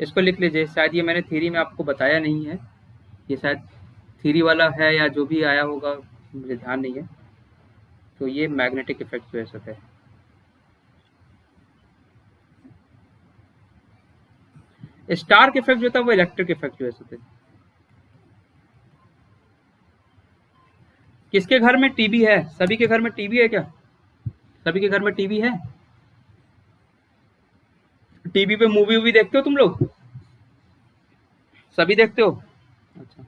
इसको लिख लीजिए, शायद ये मैंने थ्योरी में आपको बताया नहीं है, ये शायद थ्योरी वाला है या जो भी आया होगा, मुझे ध्यान नहीं है। तो ये मैग्नेटिक इफेक्ट की वजह से होता है। स्टार्क इफेक्ट जो होता है वो इलेक्ट्रिक इफेक्ट की वजह से होता है। किसके घर में टीवी है? सभी के घर में टीवी है क्या? सभी के घर में टीवी है? टीवी पे मूवी वूवी देखते हो तुम लोग? सभी देखते हो? अच्छा,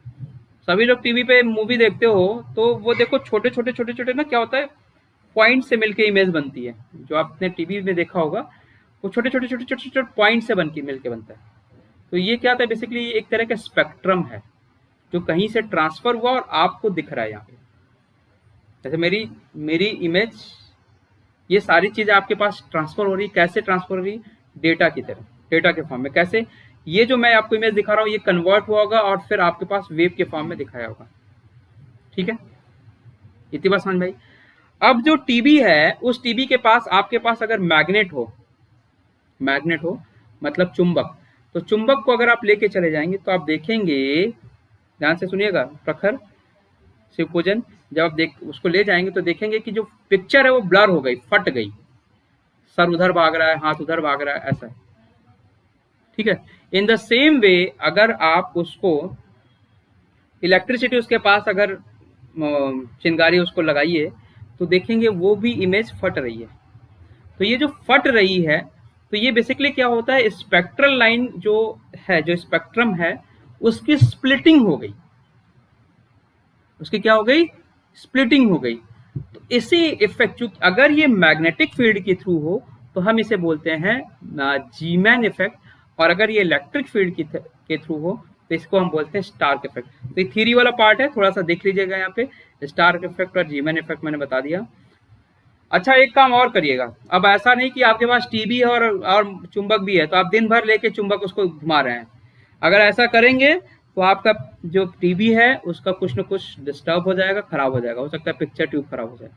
सभी लोग टीवी पे मूवी देखते हो तो वो देखो छोटे छोटे ना, क्या होता है, पॉइंट से मिलके इमेज बनती है। जो आपने टीवी में देखा होगा वो छोटे पॉइंट से मिलके बनता है। तो ये क्या होता है, बेसिकली एक तरह का स्पेक्ट्रम है जो कहीं से ट्रांसफर हुआ और आपको दिख रहा है यहाँ पे। जैसे मेरी इमेज, ये सारी चीजें आपके पास ट्रांसफर हो रही, कैसे ट्रांसफर हो रही? डेटा की तरह, डेटा के फॉर्म में। कैसे? ये जो मैं आपको इमेज दिखा रहा हूँ ये कन्वर्ट हुआ होगा और फिर आपके पास वेव के फॉर्म में दिखाया होगा। ठीक है, इतनी बात समझ में आई। अब जो टीवी है, उस टीवी के पास, आपके पास अगर मैग्नेट हो मतलब चुंबक, तो चुंबक को अगर आप लेके चले जाएंगे तो आप देखेंगे, ध्यान से सुनिएगा प्रखर शिवपूजन, जब आप उसको ले जाएंगे तो देखेंगे कि जो पिक्चर है वो ब्लर हो गई, फट गई, सर उधर भाग रहा है, हाथ उधर भाग रहा है, ऐसा है। ठीक है, इन द सेम वे अगर आप उसको इलेक्ट्रिसिटी उसके पास अगर चिंगारी उसको लगाइए तो देखेंगे वो भी इमेज फट रही है। तो ये जो फट रही है, तो ये बेसिकली क्या होता है, स्पेक्ट्रल लाइन जो है, जो स्पेक्ट्रम है, उसकी स्प्लिटिंग हो गई, उसकी क्या हो गई, स्प्लिटिंग हो गई। तो इसी इफेक्ट, अगर ये मैग्नेटिक फील्ड के थ्रू हो तो हम इसे बोलते हैं जीमैन इफेक्ट, और अगर ये इलेक्ट्रिक फील्ड के थ्रू हो तो इसको हम बोलते हैं स्टार्क इफेक्ट। तो ये थ्योरी वाला पार्ट है, थोड़ा सा देख लीजिएगा यहाँ पे, स्टार्क इफेक्ट और जीमैन इफेक्ट मैंने बता दिया। अच्छा, एक काम और करिएगा, अब ऐसा नहीं कि आपके पास टीवी है और चुंबक भी है तो आप दिन भर लेके चुंबक उसको घुमा रहे हैं। अगर ऐसा करेंगे तो आपका जो टीवी है उसका कुछ न कुछ डिस्टर्ब हो जाएगा, खराब हो जाएगा, हो सकता है पिक्चर ट्यूब खराब हो जाए,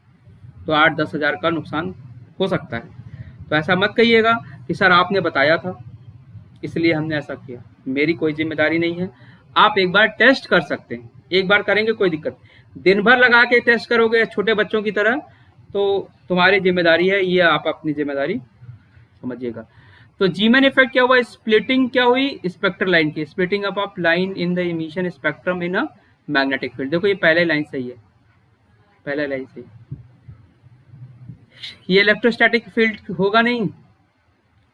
तो 8-10 हज़ार का नुकसान हो सकता है। तो ऐसा मत कहिएगा कि सर आपने बताया था इसलिए हमने ऐसा किया, मेरी कोई जिम्मेदारी नहीं है। आप एक बार टेस्ट कर सकते हैं, एक बार करेंगे कोई दिक्कत, दिन भर लगा के टेस्ट करोगे छोटे बच्चों की तरह तो तुम्हारी जिम्मेदारी है, ये आप अपनी जिम्मेदारी समझिएगा। तो जीमैन इफेक्ट क्या हुआ, स्प्लिटिंग क्या हुई स्पेक्ट्रल लाइन की, splitting up of line in the emission spectrum in a magnetic field. देखो ये पहले लाइन सही है, पहले लाइन सही, ये इलेक्ट्रोस्टैटिक फील्ड होगा नहीं,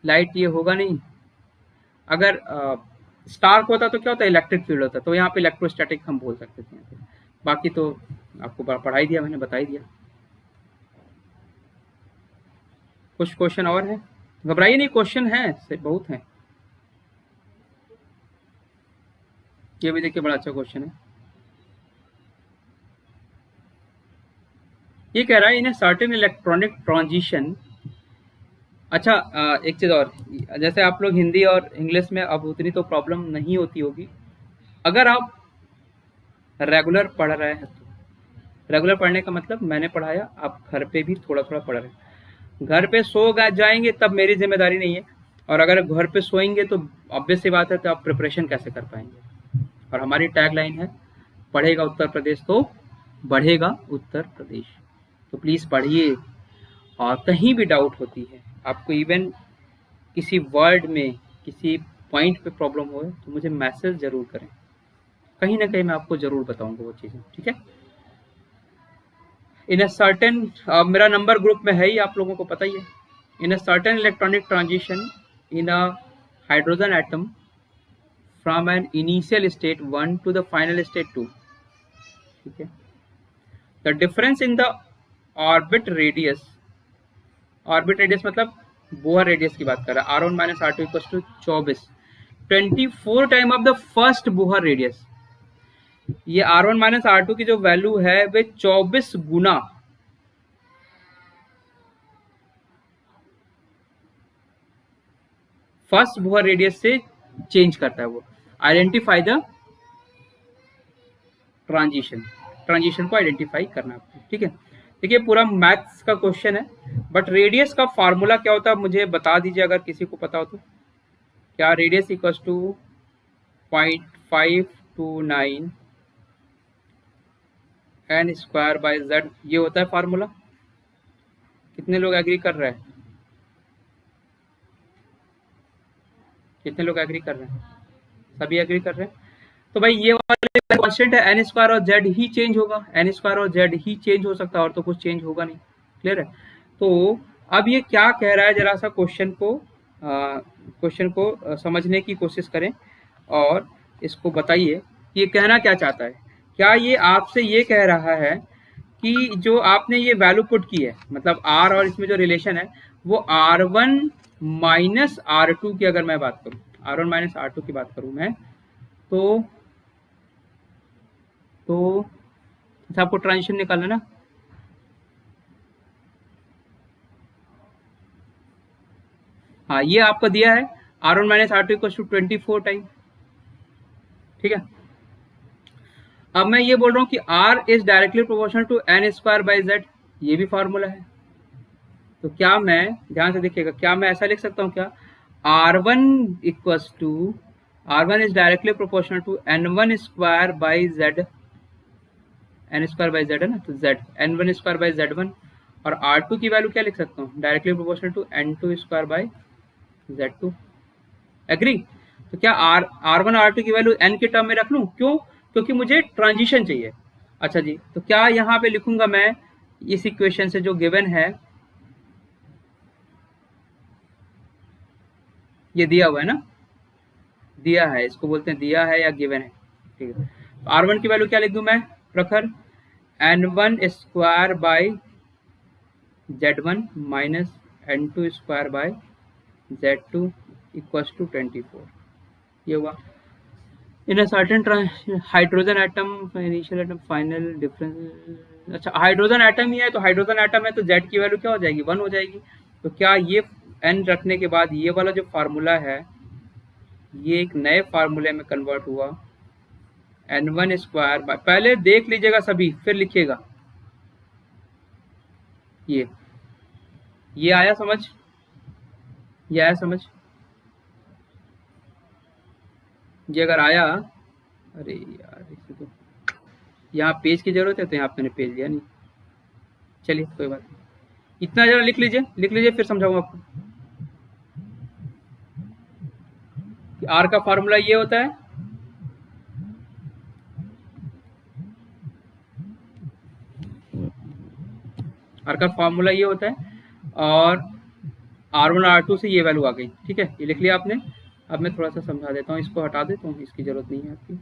लाइट ये होगा नहीं। अगर स्टार्क होता तो क्या होता, इलेक्ट्रिक फील्ड होता, तो यहाँ पे इलेक्ट्रोस्टैटिक हम बोल सकते थे यहाँ पे। बाकी तो आपको पढ़ाई दिया मैंने, बता ही दिया। कुछ क्वेश्चन और है, घबराइए नहीं, क्वेश्चन है बहुत हैं। ये भी देखिए बड़ा अच्छा क्वेश्चन है, ये कह रहा है इन सर्टेन इलेक्ट्रॉनिक ट्रांजिशन। अच्छा एक चीज़ और, जैसे आप लोग हिंदी और इंग्लिश में अब उतनी तो प्रॉब्लम नहीं होती होगी, अगर आप रेगुलर पढ़ रहे हैं तो, रेगुलर पढ़ने का मतलब मैंने पढ़ाया, आप घर पे भी थोड़ा थोड़ा पढ़ रहे हैं, घर पे सो जाएंगे तब मेरी जिम्मेदारी नहीं है, और अगर घर पे सोएंगे तो ऑब्वियस सी बात है तो आप प्रिपरेशन कैसे कर पाएंगे। और हमारी टैग लाइन है पढ़ेगा उत्तर प्रदेश तो बढ़ेगा उत्तर प्रदेश। तो प्लीज़ पढ़िए, और कहीं भी डाउट होती है आपको, इवन किसी वर्ड में किसी पॉइंट पे प्रॉब्लम हो तो मुझे मैसेज ज़रूर करें, कहीं ना कहीं मैं आपको ज़रूर बताऊंगा वो चीज़ें, ठीक है। इन अ सर्टेन, मेरा नंबर ग्रुप में है ही, आप लोगों को पता ही है। In a certain electronic transition in a hydrogen atom from an initial state 1 to the final state 2, ठीक है। The difference in the orbit radius, orbit radius मतलब बोहर रेडियस की बात कर रहा है, R1 minus R2 equal to 24, 24 time of the first Bohr radius. ये R1 minus R2 की जो वैल्यू है वे 24 गुना फर्स्ट बोहर रेडियस से चेंज करता है वो। आइडेंटिफाई द ट्रांजिशन, ट्रांजिशन को आइडेंटिफाई करना आपको, ठीक है। देखिए पूरा मैथ्स का क्वेश्चन है, बट रेडियस का फार्मूला क्या होता है मुझे बता दीजिए अगर किसी को पता हो तो। क्या radius equal to 0.529 N square by Z, ये होता है फार्मूला। कितने लोग एग्री कर रहे हैं, कितने लोग एग्री कर रहे हैं, सभी एग्री कर रहे हैं। तो भाई ये वाले कांस्टेंट है, एन स्क्वायर और जेड ही चेंज होगा, एन स्क्वायर और जेड ही चेंज हो सकता है, और तो कुछ चेंज होगा नहीं, क्लियर है। तो अब ये क्या कह रहा है, जरा सा क्वेश्चन को समझने की कोशिश करें और इसको बताइए कि ये कहना क्या चाहता है। क्या ये आपसे ये कह रहा है कि जो आपने ये वैल्यू पुट की है, मतलब आर और इसमें जो रिलेशन है वो R1 माइनस R2 की अगर मैं बात करूं, R1 माइनस R2 की बात करूं मैं, तो आपको ट्रांजिशन निकालना ना, हाँ ये आपको दिया है R1 minus R2 equal to 24 time, ठीक है। अब मैं ये बोल रहा हूँ कि R is directly proportional to N square by Z, ये भी फार्मूला है। तो क्या मैं, ध्यान से देखिएगा, क्या मैं ऐसा लिख सकता हूँ क्या, R1 equals to, R1 is directly proportional to N1 square by Z, N square by Z है ना, तो Z N1 square by Z1, और R2 की वैल्यू क्या लिख सकता हूँ, directly proportional to N2 square by Z2, agree. तो क्या R1 R2 की वैल्यू n के टर्म में रख लूँ, क्यों, क्योंकि मुझे ट्रांजिशन चाहिए। अच्छा जी, तो क्या यहाँ पे लिखूंगा मैं इस इक्वेशन से जो गिवन है, ये दिया हुआ है ना, दिया है, इसको बोलते हैं दिया है या गिवन है, ठीक है। तो R1 की वैल्यू क्या लिख दूं मैं, Prakhar N1 square by Z1 minus N2 square by Z2 equals to 24, ये हुआ। In a certain hydrogen atom, initial atom, final difference. अच्छा हाइड्रोजन एटम ही है, तो हाइड्रोजन एटम है तो Z की वैल्यू क्या हो जाएगी, 1 हो जाएगी। तो क्या ये n रखने के बाद ये वाला जो फार्मूला है ये एक नए फार्मूले में कन्वर्ट हुआ, N1 स्क्वायर, पहले देख लीजिएगा सभी फिर लिखिएगा। ये आया समझ, ये आया समझ, ये अगर आया अरे यार, इसे तो यहाँ पेज की जरूरत है तो यहाँ पे मैंने पेज लिया नहीं। चलिए कोई बात नहीं, इतना जरा लिख लीजिए फिर समझाऊंगा आपको कि आर का फार्मूला ये होता है, आर का फार्मूला ये होता है, और R1 R2 से ये वैल्यू आ गई। ठीक है, ये लिख लिया आपने। अब मैं थोड़ा सा समझा देता हूँ, इसको हटा देता हूँ, इसकी जरूरत नहीं है आपकी।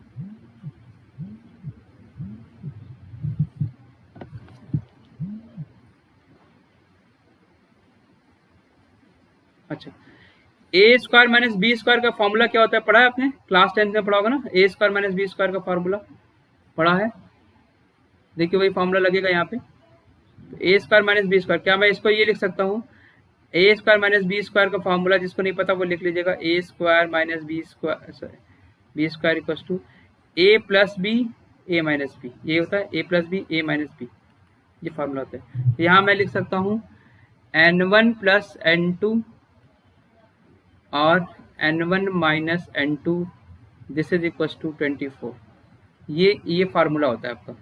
अच्छा, ए स्क्वायर माइनस बी स्क्वायर का फॉर्मूला क्या होता है, पढ़ा है आपने, क्लास 10 में पढ़ा होगा ना, A square minus B square का फॉर्मूला पढ़ा है। देखिए वही फॉर्मूला लगेगा यहाँ पे, तो A square minus B square, क्या मैं इसको ये लिख सकता हूँ, A square minus B square का फॉर्मूला, जिसको नहीं पता वो लिख लीजिएगा, A square minus B square equals to A plus B A minus B, ये होता है A plus B A minus B, ये फॉर्मूला होता है। तो यहाँ मैं लिख सकता हूँ n1 प्लस n2 और n1 minus n2 this is equals to 24, ये फार्मूला होता है आपका।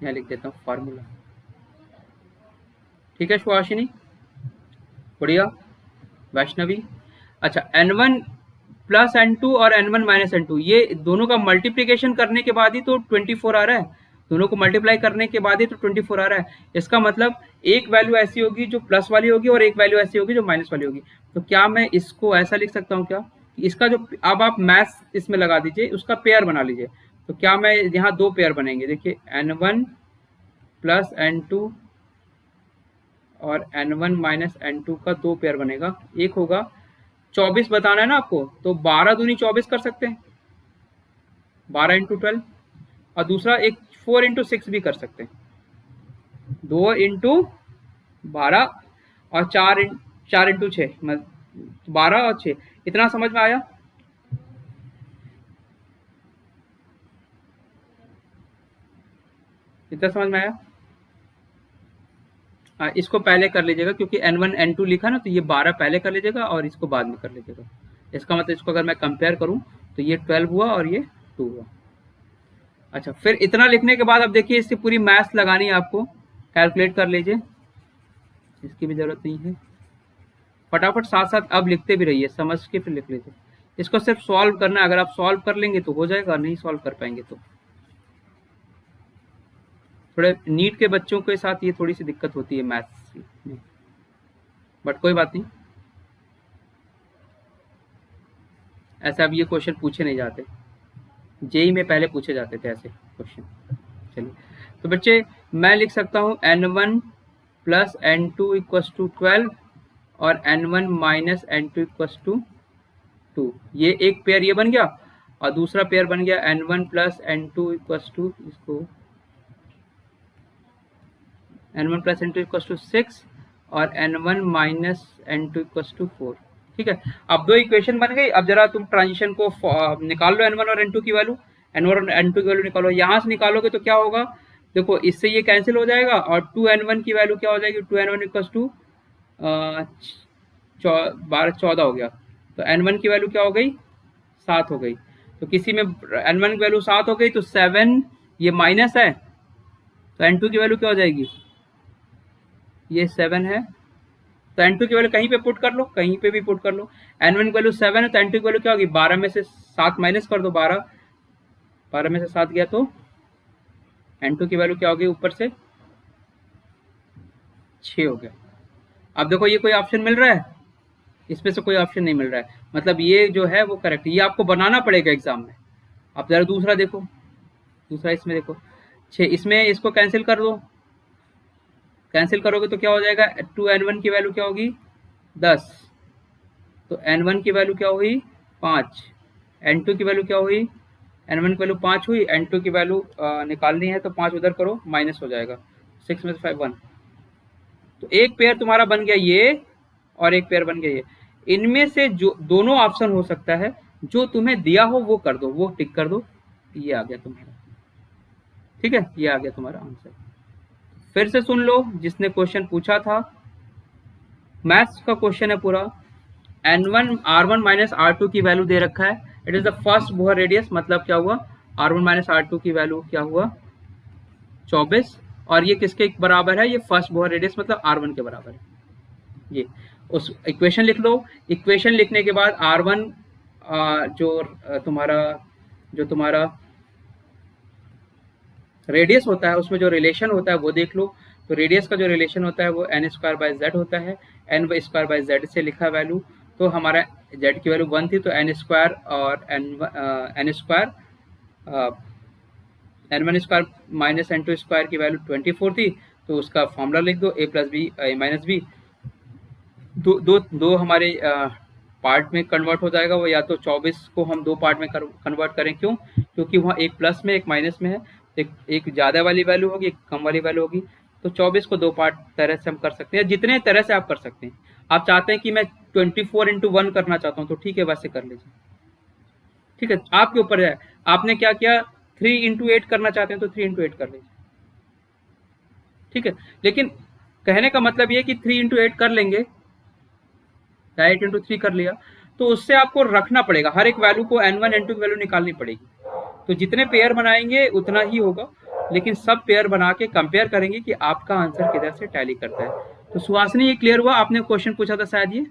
यहाँ लिख देता हूँ फार्मूला। ठीक है सुहासिनी, बढ़िया, वैष्णवी। अच्छा, n1 प्लस n2 और n1 माइनस n2, ये दोनों का मल्टीप्लिकेशन करने के बाद ही तो 24 आ रहा है, दोनों को मल्टीप्लाई करने के बाद ही तो 24 आ रहा है। इसका मतलब एक वैल्यू ऐसी होगी जो प्लस वाली होगी और एक वैल्यू ऐसी होगी जो माइनस वाली होगी। तो क्या मैं इसको ऐसा लिख सकता हूँ क्या, इसका जो, अब आप मैथ्स इसमें लगा दीजिए, उसका पेयर बना लीजिए। तो क्या मैं यहाँ दो पेयर बनेंगे, देखिए n1 प्लस n2 और n1 माइनस n2 का दो पेयर बनेगा। एक होगा 24 बताना है ना आपको, तो 12 दूनी 24 कर सकते हैं, 12 इंटू 12, और दूसरा एक 4 इंटू 6 भी कर सकते हैं, 2 इंटू 12 और 4 इंटू 6, 12 और 6। इतना समझ में आया? इतना समझ में आया? इसको पहले कर लीजिएगा, क्योंकि n1 n2 लिखा ना, तो ये 12 पहले कर लीजिएगा और इसको बाद में कर लीजिएगा। इसका मतलब इसको अगर मैं कंपेयर करूं तो ये 12 हुआ और ये 2 हुआ। अच्छा, फिर इतना लिखने के बाद अब देखिए इसकी पूरी मैथ्स लगानी है आपको, कैलकुलेट कर लीजिए, इसकी भी जरूरत नहीं है। फटाफट साथ साथ अब लिखते भी रहिए, समझ के फिर लिख लीजिए। इसको सिर्फ सॉल्व करना है, अगर आप सॉल्व कर लेंगे तो हो जाएगा, नहीं सॉल्व कर पाएंगे तो थोड़े नीट के बच्चों के साथ ये थोड़ी सी दिक्कत होती है मैथ्स में, बट कोई बात नहीं, ऐसा अब ये क्वेश्चन पूछे नहीं जाते, जेई में पहले पूछे जाते थे ऐसे क्वेश्चन। चलिए, तो बच्चे मैं लिख सकता हूँ n1 plus n2 equals to 12 और n1 minus n2 equals to 2, ये एक पेयर ये बन गया, और दूसरा पेयर बन गया n1 plus n2 equals to, इसको n1 plus n2 equals to 6 और n1 minus n2 equals to 4। ठीक है, अब दो इक्वेशन बन गई। अब जरा तुम ट्रांजिशन को निकाल लो, n1 और n2 की वैल्यू, n1 और n2 की वैल्यू निकालो। यहाँ से निकालोगे तो क्या होगा, देखो इससे ये कैंसिल हो जाएगा, और 2n1 की वैल्यू क्या हो जाएगी, 2n1 इक्वल्स टू 14 हो गया, तो n1 की वैल्यू क्या हो गई, 7 हो गई। तो किसी में n1 की वैल्यू 7 हो गई तो 7, ये माइनस है, तो n2 की वैल्यू क्या हो जाएगी, ये 7 है, तो n2 की वैल्यू कहीं पे पुट कर लो, कहीं पे भी पुट कर लो। n1 की वैल्यू 7 है तो n2 की वैल्यू क्या होगी, 12 में से 7 माइनस कर दो, 12 में से 7 गया तो n2 की वैल्यू क्या होगी, ऊपर से 6 हो गया। अब देखो ये कोई ऑप्शन मिल रहा है, इसमें से कोई ऑप्शन नहीं मिल रहा है, मतलब ये जो है वो करेक्ट, ये आपको बनाना पड़ेगा एग्जाम में। अब जरा दूसरा देखो, दूसरा इसमें देखो 6, इसमें इसको कैंसिल कर दो, कैंसिल करोगे तो क्या हो जाएगा, 2n1 की वैल्यू क्या होगी, 10, तो n1 की वैल्यू क्या हुई, 5, n2 की वैल्यू क्या हुई, n1 की वैल्यू 5 हुई, n2 की वैल्यू निकालनी है तो 5 उधर करो, माइनस हो जाएगा, 6 में से 5 1, तो एक पेयर तुम्हारा बन गया ये और एक पेयर बन गया ये। इनमें से जो दोनों ऑप्शन हो सकता है, जो तुम्हें दिया हो वो कर दो, वो टिक कर दो, ये आ गया तुम्हारा। ठीक है, ये आ गया तुम्हारा आंसर। फिर से सुन लो, जिसने क्वेश्चन पूछा था, मैथ्स का क्वेश्चन है पूरा, n1 r1 माइनस r2 की वैल्यू दे रखा है, it is the first Bohr radius, मतलब क्या हुआ, R1 माइनस R2 की वैल्यू क्या हुआ 24, और ये किसके बराबर है, ये फर्स्ट बोहर रेडियस मतलब R1 के बराबर है। ये उस इक्वेशन लिख लो। इक्वेशन लिखने के बाद R1 जो तुम्हारा रेडियस होता है उसमें जो रिलेशन होता है वो देख लो। तो रेडियस का जो रिलेशन होता है वो एन स्क्वायर बाय जेड होता है, एन स्क्वायर बाय जेड से लिखा वैल्यू। तो हमारा जेड की वैल्यू 1 थी, तो एन स्क्वायर और N square n1 square minus n2 square की वैल्यू 24 थी। तो उसका फॉर्मूला लिख दो, a plus B minus B. दो हमारे पार्ट में कन्वर्ट हो जाएगा वो, या तो 24 को हम दो पार्ट में कन्वर्ट करें, क्यों, क्योंकि वहाँ एक प्लस में एक माइनस में है, एक ज़्यादा वाली वैल्यू होगी, एक कम वाली वैल्यू होगी। तो 24 को दो पार्ट तरह से हम कर सकते हैं, जितने तरह से आप कर सकते हैं। आप चाहते हैं कि मैं 24 इंटू 1 करना चाहता हूँ तो ठीक है, वैसे कर लीजिए, ठीक है, आपके ऊपर है। आपने क्या किया, 3 इंटू 8 करना चाहते हैं तो 3 इंटू 8 कर लीजिए, ठीक है। लेकिन कहने का मतलब ये कि 3 इंटू 8 कर लेंगे, 8 इंटू 3 कर लिया, तो उससे आपको रखना पड़ेगा, हर एक वैल्यू को n1 n2 की वैल्यू निकालनी पड़ेगी। तो जितने पेयर बनाएंगे उतना ही होगा, लेकिन सब पेयर बना के कंपेयर करेंगे कि आपका आंसर किधर से टैली करता है। तो सुहासिनी, ये क्लियर हुआ? आपने क्वेश्चन पूछा था शायद, ये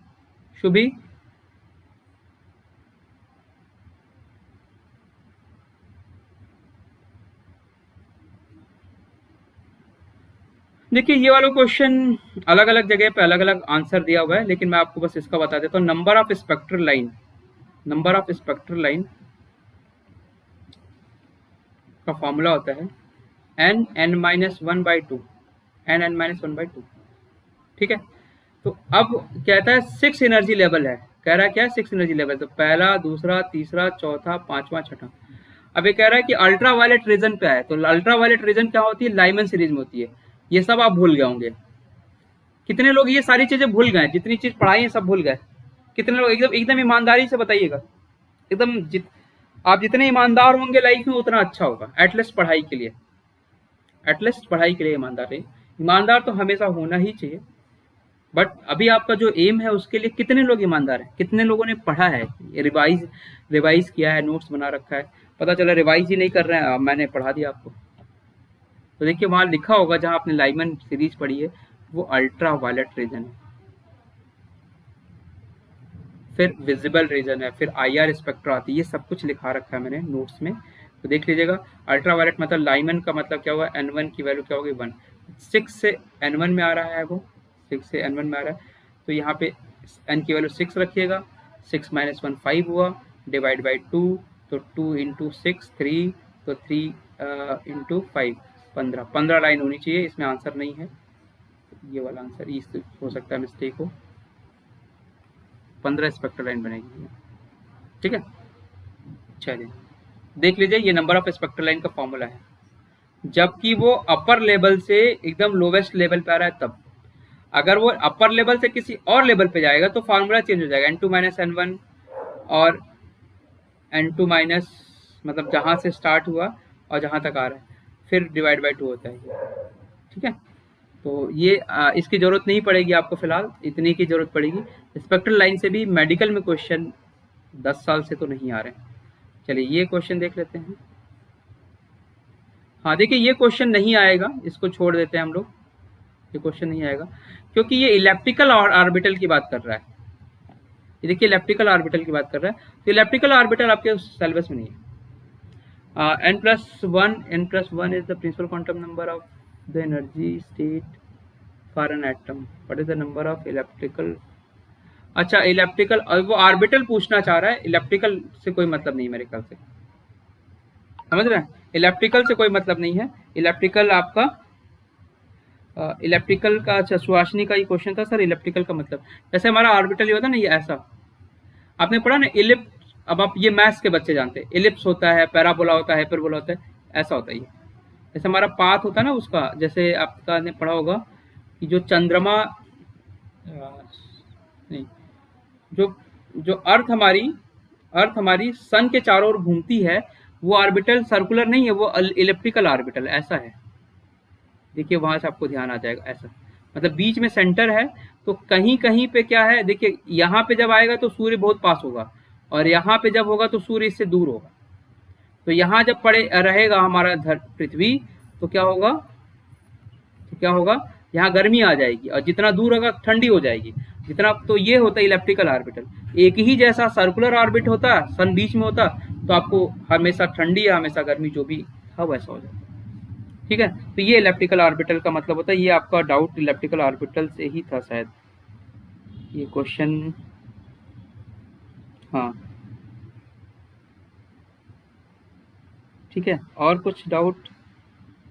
शुभी, देखिए ये वाला क्वेश्चन अलग अलग जगह पे अलग अलग आंसर दिया हुआ है, लेकिन मैं आपको बस इसका बता देता हूँ। नंबर ऑफ स्पेक्ट्रल लाइन का फॉर्मूला होता है n(n-1/2), n(n-1/2), ठीक है। तो अब कहता है 6 एनर्जी लेवल है, कह रहा है क्या, 6 एनर्जी लेवल। तो पहला, दूसरा, तीसरा, चौथा, पांचवा, छठा। अब ये कह रहा है कि अल्ट्रा वायलेट रीजन पे है। तो अल्ट्रा वायलेट रीजन क्या होती है, लाइमन सीरीज में होती है। ये सब आप भूल गए होंगे, कितने लोग ये सारी चीजें भूल गए, जितनी चीज पढ़ाई है सब भूल गए? कितने लोग, एकदम एकदम ईमानदारी से बताइएगा, एकदम आप जितने ईमानदार होंगे लाइफ में उतना अच्छा होगा, एटलीस्ट पढ़ाई के लिए, एटलीस्ट पढ़ाई के लिए ईमानदार रहिए। ईमानदार तो हमेशा होना ही चाहिए, बट अभी आपका जो एम है उसके लिए कितने लोग ईमानदार हैं, कितने लोगों ने पढ़ा है, रिवाइज किया है, नोट्स बना रखा है। पता चला रिवाइज ही नहीं कर रहे हैं, मैंने पढ़ा दिया आपको। तो देखिए वहां लिखा होगा, जहां आपने लाइमन सीरीज पढ़ी है वो अल्ट्रा वायलेट रीजन है, फिर विजिबल रीजन है, फिर IR स्पेक्ट्रा आती है, ये सब कुछ लिखा रखा है मैंने नोट्स में, तो देख लीजिएगा। अल्ट्रा वायलेट मतलब लाइमन का मतलब क्या हुआ, n1 की वैल्यू क्या होगी 1, 6 से n1 में आ रहा है, वो 6 से n1 में आ रहा है। तो यहाँ पे n की वैल्यू 6 रखिएगा, 6 माइनस 1 5 हुआ, डिवाइड बाई 2, तो 2 इंटू 6 3, तो 3 इंटू 5 15 लाइन होनी चाहिए, इसमें आंसर नहीं है, ये वाला आंसर इस हो सकता है मिस्टेक हो, 15 स्पेक्ट्रल लाइन बनेगी, ठीक है। चलिए देख लीजिए, ये नंबर ऑफ स्पेक्ट्रल लाइन का फॉर्मूला है, जबकि वो अपर लेवल से एकदम लोवेस्ट लेवल पे आ रहा है तब। अगर वो अपर लेवल से किसी और लेवल पे जाएगा तो फार्मूला चेंज हो जाएगा, n2 माइनस n1 और n2 माइनस, मतलब जहां से स्टार्ट हुआ और जहां तक आ रहा है, फिर डिवाइड बाई 2 होता है, ठीक है। तो ये इसकी जरूरत नहीं पड़ेगी आपको फिलहाल, इतनी की जरूरत पड़ेगी। स्पेक्ट्रल लाइन से भी मेडिकल में क्वेश्चन 10 साल से तो नहीं आ रहे हैं। चलिए ये क्वेश्चन देख लेते हैं। हाँ देखिए ये क्वेश्चन नहीं आएगा, इसको छोड़ देते हैं हम लोग, ये क्वेश्चन नहीं आएगा क्योंकि ये इलेप्टिकल ऑर्बिटल की बात कर रहा है। ये देखिए इलेप्टिकल ऑर्बिटल की बात कर रहा है, तो इलेप्टिकल ऑर्बिटल आपके सिलेबस में नहीं है। n+1 is the principal quantum number of the energy state for an atom. What is the number of elliptical? अच्छा इलेप्टिकल, वो ऑर्बिटल पूछना चाह रहा है, इलेप्टिकल से कोई मतलब नहीं मेरे ख्याल से, समझ रहे हैं, इलेप्टिकल से कोई मतलब नहीं है। इलेप्टिकल आपका इलेप्टिकल का, अच्छा सुहासिनी का ये क्वेश्चन था सर, इलेप्टिकल का मतलब जैसे हमारा ऑर्बिटल ये होता है ना, ये ऐसा आपने पढ़ा ना, इलिप्स। अब आप ये मैथ्स के बच्चे जानते हैं, इलिप्स होता है, पैराबोला होता है, हाइपरबोला होता है, ऐसा होता है ये। जैसे हमारा पाथ होता है ना उसका, जैसे आपका ने पढ़ा होगा कि जो चंद्रमा नहीं, जो जो अर्थ हमारी सन के चारों ओर घूमती है, वो ऑर्बिटल सर्कुलर नहीं है, वो इलेप्टिकल ऑर्बिटल ऐसा है। देखिए वहां से आपको ध्यान आ जाएगा, ऐसा मतलब बीच में सेंटर है, तो कहीं कहीं पे क्या है, देखिए यहाँ पे जब आएगा तो सूर्य बहुत पास होगा, और यहाँ पे जब होगा तो सूर्य इससे दूर होगा। तो यहाँ जब पड़े रहेगा हमारा पृथ्वी, तो क्या होगा, यहाँ गर्मी आ जाएगी, और जितना दूर होगा ठंडी हो जाएगी जितना। तो ये होता है इलेप्टिकल ऑर्बिटल। एक ही जैसा सर्कुलर ऑर्बिट होता, सन बीच में होता, तो आपको हमेशा ठंडी या हमेशा गर्मी जो भी था वैसा हो जाता। ठीक है, तो ये इलेप्टिकल ऑर्बिटल का मतलब होता है। ये आपका डाउट इलेप्टिकल ऑर्बिटल से ही था शायद ये क्वेश्चन। हाँ ठीक है, और कुछ डाउट?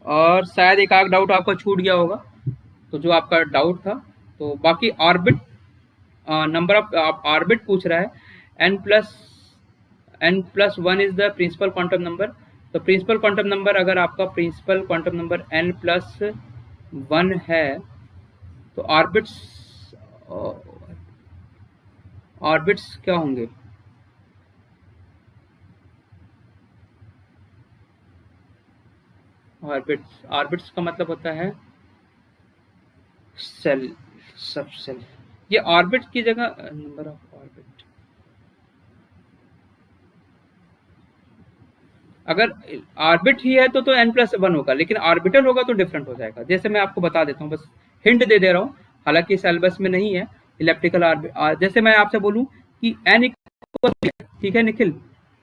और शायद एक आध डाउट आपका छूट गया होगा, तो जो आपका डाउट था। तो बाकी ऑर्बिट, नंबर ऑफ ऑर्बिट पूछ रहा है। n+1 is the principal quantum number. तो प्रिंसिपल क्वांटम नंबर, अगर आपका प्रिंसिपल क्वांटम नंबर n+1 है, तो ऑर्बिट्स क्या होंगे? ऑर्बिट्स का मतलब होता है सेल, सब सेल। ये ऑर्बिट की जगह नंबर ऑफ ऑर्बिट, अगर ऑर्बिट ही है तो n+1 होगा, लेकिन ऑर्बिटल होगा तो डिफरेंट हो जाएगा। जैसे मैं आपको बता देता हूँ, बस हिंट दे रहा हूँ, हालांकि सिलेबस में नहीं है इलेप्टिकल ऑर्बिट। जैसे मैं आपसे बोलूँ कि n, ठीक है निखिल,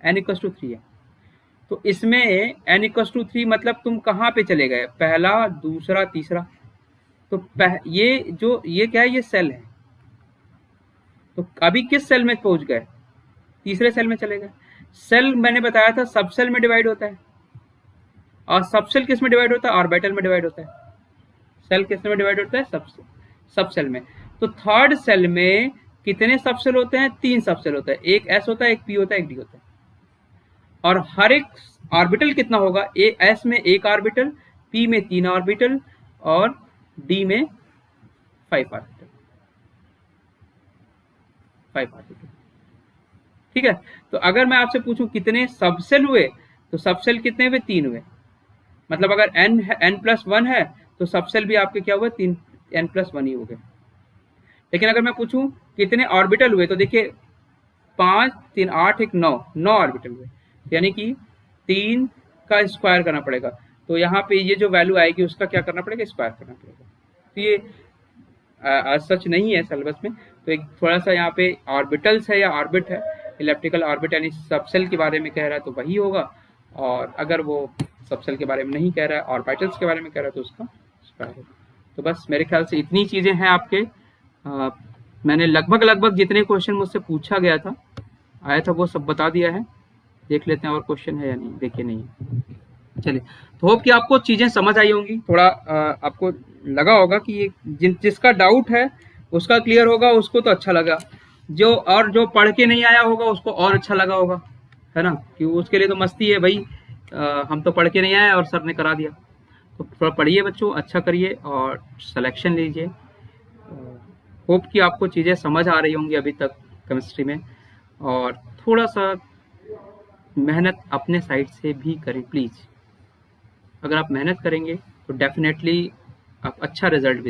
n=3 है, तो इसमें n=3 मतलब तुम कहाँ पे चले गए, पहला, दूसरा, तीसरा। तो ये क्या है, ये सेल है। तो अभी किस सेल में पहुंच गए? तीसरे सेल में चले गए। सेल मैंने बताया था सब सेल में डिवाइड होता है, और सब सेल किस में डिवाइड होता है? ऑर्बिटल में डिवाइड होता है। सेल किस में डिवाइड होता है? सब सेल में। तो थर्ड सेल में कितने सब सेल होते हैं? 3 सब सेल होता है, एक s होता है, एक p होता है, एक d होता है। और हर एक ऑर्बिटल कितना होगा? s में 1 ऑर्बिटल, p में 3 ऑर्बिटल, और d में 5 ऑर्बिटल। ठीक है, तो अगर मैं आपसे पूछूं कितने सबसेल हुए, तो सबसेल कितने हुए? 3 हुए। मतलब अगर n+1 है तो सबसेल भी आपके क्या हुए? 3, n+1 ही हो गए। लेकिन अगर मैं पूछूं कितने ऑर्बिटल हुए, तो देखिए 5, 3, 8, 1, 9 ऑर्बिटल हुए, यानी कि 3 का स्क्वायर करना पड़ेगा। तो यहाँ पे ये जो वैल्यू आएगी उसका क्या करना पड़ेगा? स्क्वायर करना पड़ेगा। तो ये सच नहीं है सिलेबस में, तो एक थोड़ा सा यहाँ पे ऑर्बिटल्स है या ऑर्बिट है, इलेप्टिकल ऑर्बिट यानी सबसेल के बारे में कह रहा है तो वही होगा, और अगर वो सबसेल के बारे में नहीं कह रहा है, ऑर्बिटल्स के बारे में कह रहा है, तो उसका स्क्वायर होगा। तो बस मेरे ख्याल से इतनी चीज़ें हैं आपके। मैंने लगभग जितने क्वेश्चन मुझसे पूछा गया था, आया था, वो सब बता दिया है। देख लेते हैं और क्वेश्चन है या नहीं। देखिए नहीं, चलिए। तो होप कि आपको चीज़ें समझ आई होंगी, थोड़ा आपको लगा होगा कि ये जिसका डाउट है उसका क्लियर होगा, उसको तो अच्छा लगा। जो पढ़ के नहीं आया होगा उसको और अच्छा लगा होगा, है ना, कि उसके लिए तो मस्ती है भाई, हम तो पढ़ के नहीं आए और सर ने करा दिया। तो थोड़ा पढ़िए बच्चों, अच्छा करिए और सिलेक्शन लीजिए। होप कि आपको चीज़ें समझ आ रही होंगी अभी तक केमिस्ट्री में, और थोड़ा सा मेहनत अपने साइड से भी करें प्लीज़। अगर आप मेहनत करेंगे तो डेफिनेटली आप अच्छा रिजल्ट भी